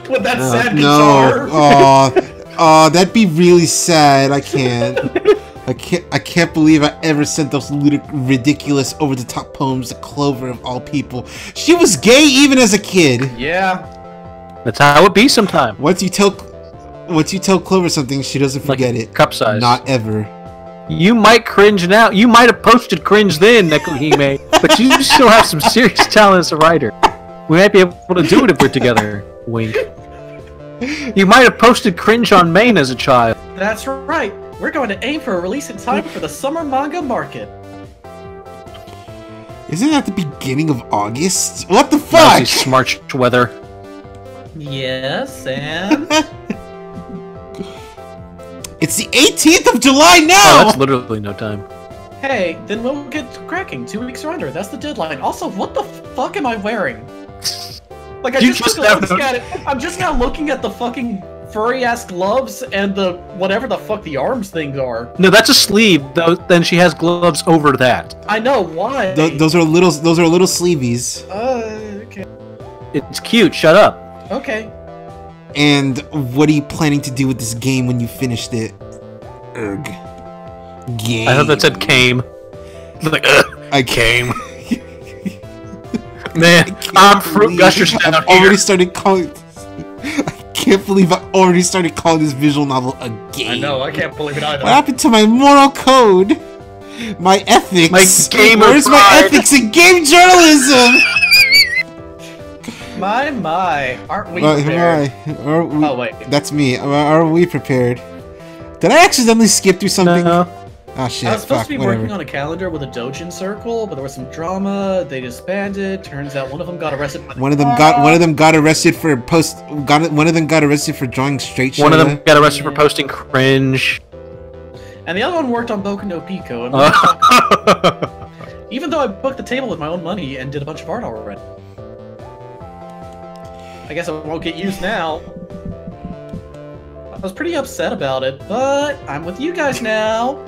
With that sad No. guitar. Oh, that'd be really sad. I can't. I can't believe I ever sent those ridiculous, over-the-top poems to Clover of all people. She was gay even as a kid. Yeah. That's how it be sometime. Once you tell Clover something, she doesn't forget it. Cup size. Not ever. You might cringe now. You might have posted cringe then, Nicohime, but you still have some serious talent as a writer. We might be able to do it if we're together. Wink. You might have posted cringe on Maine as a child. That's right. We're going to aim for a release in time for the summer manga market. Isn't that the beginning of August? What the Lousy fuck? smart weather. It's the 18th of July Oh, now! that's literally no time. Hey, then we'll get cracking. 2 weeks or under. That's the deadline. Also, what the fuck am I wearing? Like, I You just just took a look never- at it. I'm just now looking at the fucking furry-ass gloves and the whatever the fuck the arms things are. No, that's a sleeve. Though, then she has gloves over that. I know, why? Those are little sleeveys. Okay. It's cute. Shut up. Okay. And what are you planning to do with this game when you finished it? Erg. Game. I thought that said came. Like, I came. Man, I'm fruit gushers down I've here. already started calling. I can't believe I already started calling this visual novel a game. I know, I can't believe it either. What happened to my moral code? My ethics? My gamer Where's my pride? ethics in game journalism? My. Aren't we Am prepared? Are we, Oh, wait. That's me. Are we prepared? Did I accidentally skip through something? No. Oh shit! I was supposed Fuck, to be whatever. working on a calendar with a Dojin circle, but there was some drama. They disbanded. Turns out one of them got arrested. By the One of them got arrested for one of them got arrested for drawing straight. One of them got arrested for posting cringe. And the other one worked on Boku no Pico. And even though I booked the table with my own money and did a bunch of art already. I guess it won't get used now. I was pretty upset about it, but I'm with you guys now.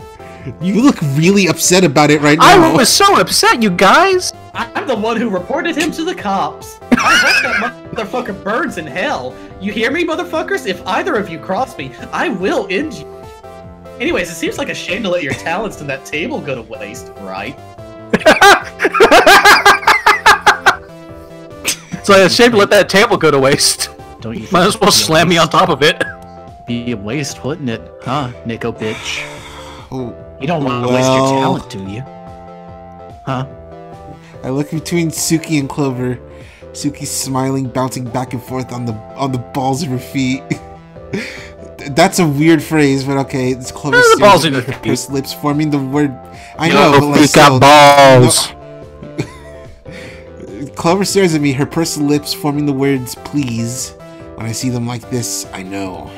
You look really upset about it right now. I was so upset, you guys. I'm the one who reported him to the cops. I hope that motherfucker burns in hell. You hear me, motherfuckers? If either of you cross me, I will end you. Anyways, it seems like a shame to let your talents in that table go to waste, right? It's like a shame to let that table go to waste. Don't you? Might as well slam me on top of it. Be a waste, wouldn't it? Huh, Nico bitch? Oh, You don't want to waste your well. talent, do you? Huh? I look between Suki and Clover. Suki's smiling, bouncing back and forth on the balls of her feet. That's a weird phrase, but okay. It's Clover The stares balls at in me, her her pursed lips forming the word. I Yo, know, but like we got still, balls. no. Clover stares at me, her pursed lips forming the words "please." When I see them like this, I know.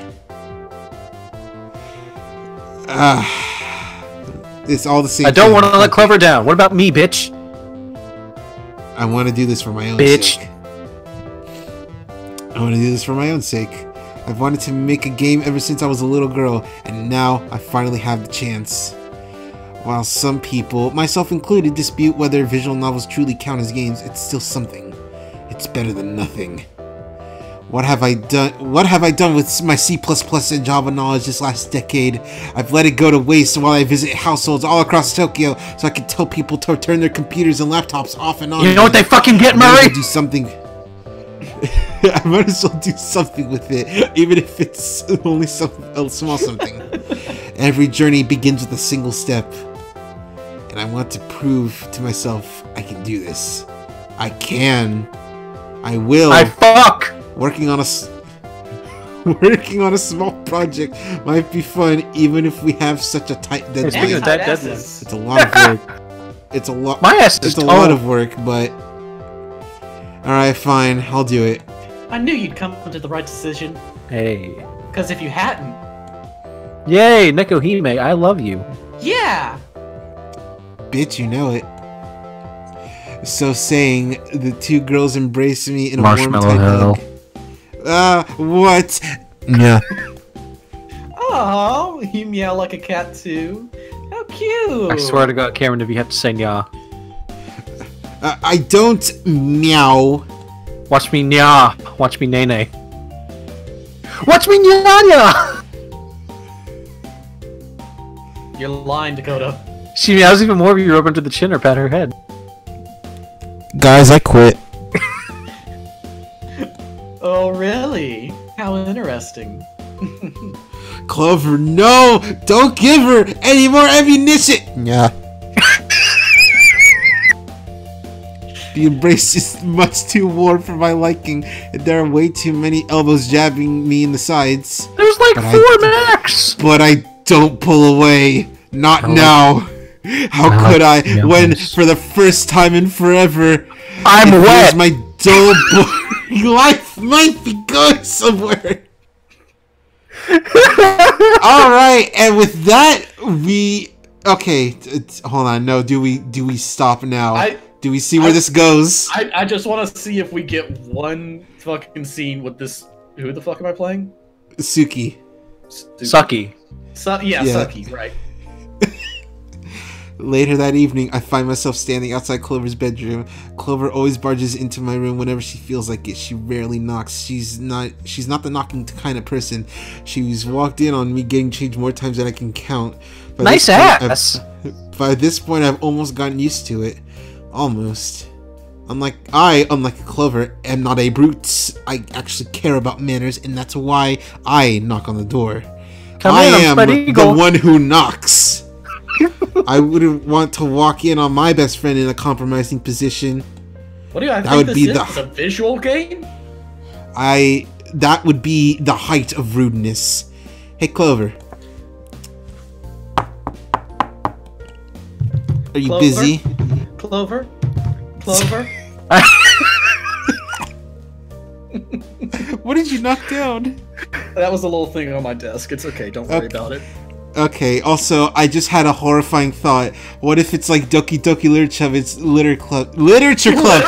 It's all the same. I don't thing. want to let Clover down. What about me, bitch? I want to do this for my own Bitch. sake. I want to do this for my own sake. I've wanted to make a game ever since I was a little girl, and now I finally have the chance. While some people, myself included, dispute whether visual novels truly count as games, it's still something. It's better than nothing. What have I done? What have I done with my C++ and Java knowledge this last decade? I've let it go to waste while I visit households all across Tokyo, so I can tell people to turn their computers and laptops off and on. You know what they fucking get, I might as Murray? well do something. I might as well do something with it, even if it's only a small something. Every journey begins with a single step, and I want to prove to myself I can do this. I can. I will. I fuck. Working on a small project might be fun, even if we have such a tight deadline. Speaking of that deadline, It's a lot of work. It's a lot. my ass is It's a lot tall. of work, but all right, fine. I'll do it. I knew you'd come to the right decision. Hey. Because if you hadn't, Yay, Neko Hime, I love you. yeah! Bitch, you know it. So saying, the two girls embrace me in a Marshmallow warm, tight hell. hug. What? Yeah. Oh, you meow like a cat too. How cute! I swear to God, Cameron, if you have to say nya. I don't meow. Watch me nya. Watch me nene. Watch me nya nya! You're lying, Dakota. She meows even more if you rub her to the chin or pat her head. Guys, I quit. Oh, really? How interesting. Clover, no! Don't give her any more ammunition! Yeah. The embrace is much too warm for my liking, and there are way too many elbows jabbing me in the sides. There's like But 4 max! But I don't pull away. Not now. How could I, when for the first time in forever, I'm it feels wet! my dull, boring life might be going somewhere. All right, and with that, hold on. No, do we stop now? Do we see where this goes? I just want to see if we get one fucking scene with this. Who the fuck am I playing? Suki. Sucky. Yeah, Sucky, right. Later that evening, I find myself standing outside Clover's bedroom. Clover always barges into my room whenever she feels like it. She rarely knocks. She's not the knocking kind of person. She's walked in on me getting changed more times than I can count. Nice ass! By this point, I've almost gotten used to it. Almost. Unlike Clover, am not a brute. I actually care about manners, and that's why I knock on the door. I am the one who knocks. I wouldn't want to walk in on my best friend in a compromising position. What do you think this is a visual game? That would be the height of rudeness. Hey, Clover. Are you busy? Clover? What did you knock down? That was a little thing on my desk. It's okay, don't worry about it. Okay, also, I just had a horrifying thought. What if it's like Doki Doki Literature Club? It's Literature Club. Literature Club!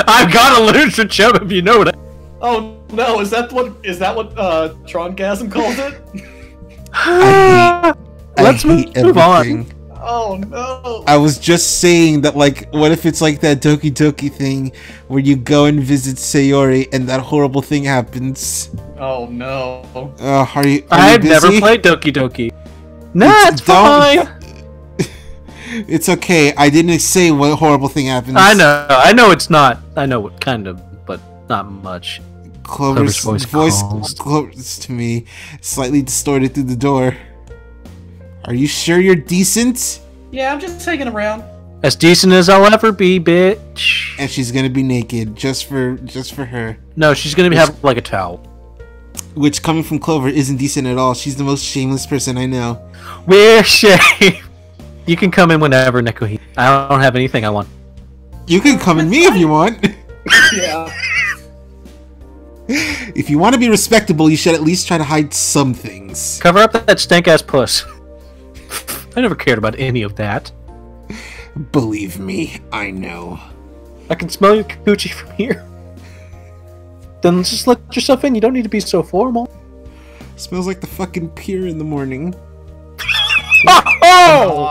I've got a literature chub if you know what Oh no, is that what Trongasm calls it? Let's move on. Oh no. I was just saying that, like, what if it's like that Doki Doki thing where you go and visit Sayori and that horrible thing happens? Oh no. I've never played Doki Doki. Nah, it's fine. It's okay. I didn't say what horrible thing happens. I know it's not. I know what kind of, but not much. Clover's voice close to me, slightly distorted through the door. Are you sure you're decent? Yeah, I'm just taking around. As decent as I'll ever be, bitch. And she's gonna be naked, just for her. No, she's gonna have like a towel. Which, coming from Clover, isn't decent at all. She's the most shameless person I know. We're shame. You can come in whenever, Nekuhi. I don't have anything I want. You can come in me if you want. Yeah. If you want to be respectable, you should at least try to hide some things. Cover up that stank-ass puss. I never cared about any of that. Believe me, I know. I can smell your coochie from here. Then just let yourself in. You don't need to be so formal. Smells like the fucking pier in the morning. Oh!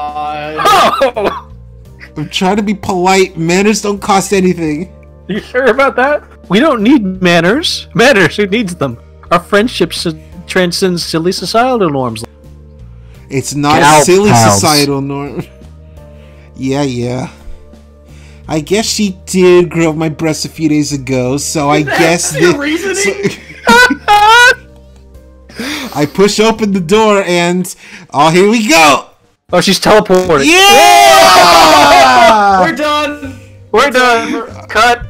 I'm trying to be polite. Manners don't cost anything. You sure about that? We don't need manners. Manners, who needs them? Our friendship transcends silly societal norms. It's not a silly societal norm. Yeah. I guess she did grow up my breasts a few days ago, so I guess your reasoning? I push open the door and here we go. Oh, she's teleporting. Yeah! We're done. We're done. Cut.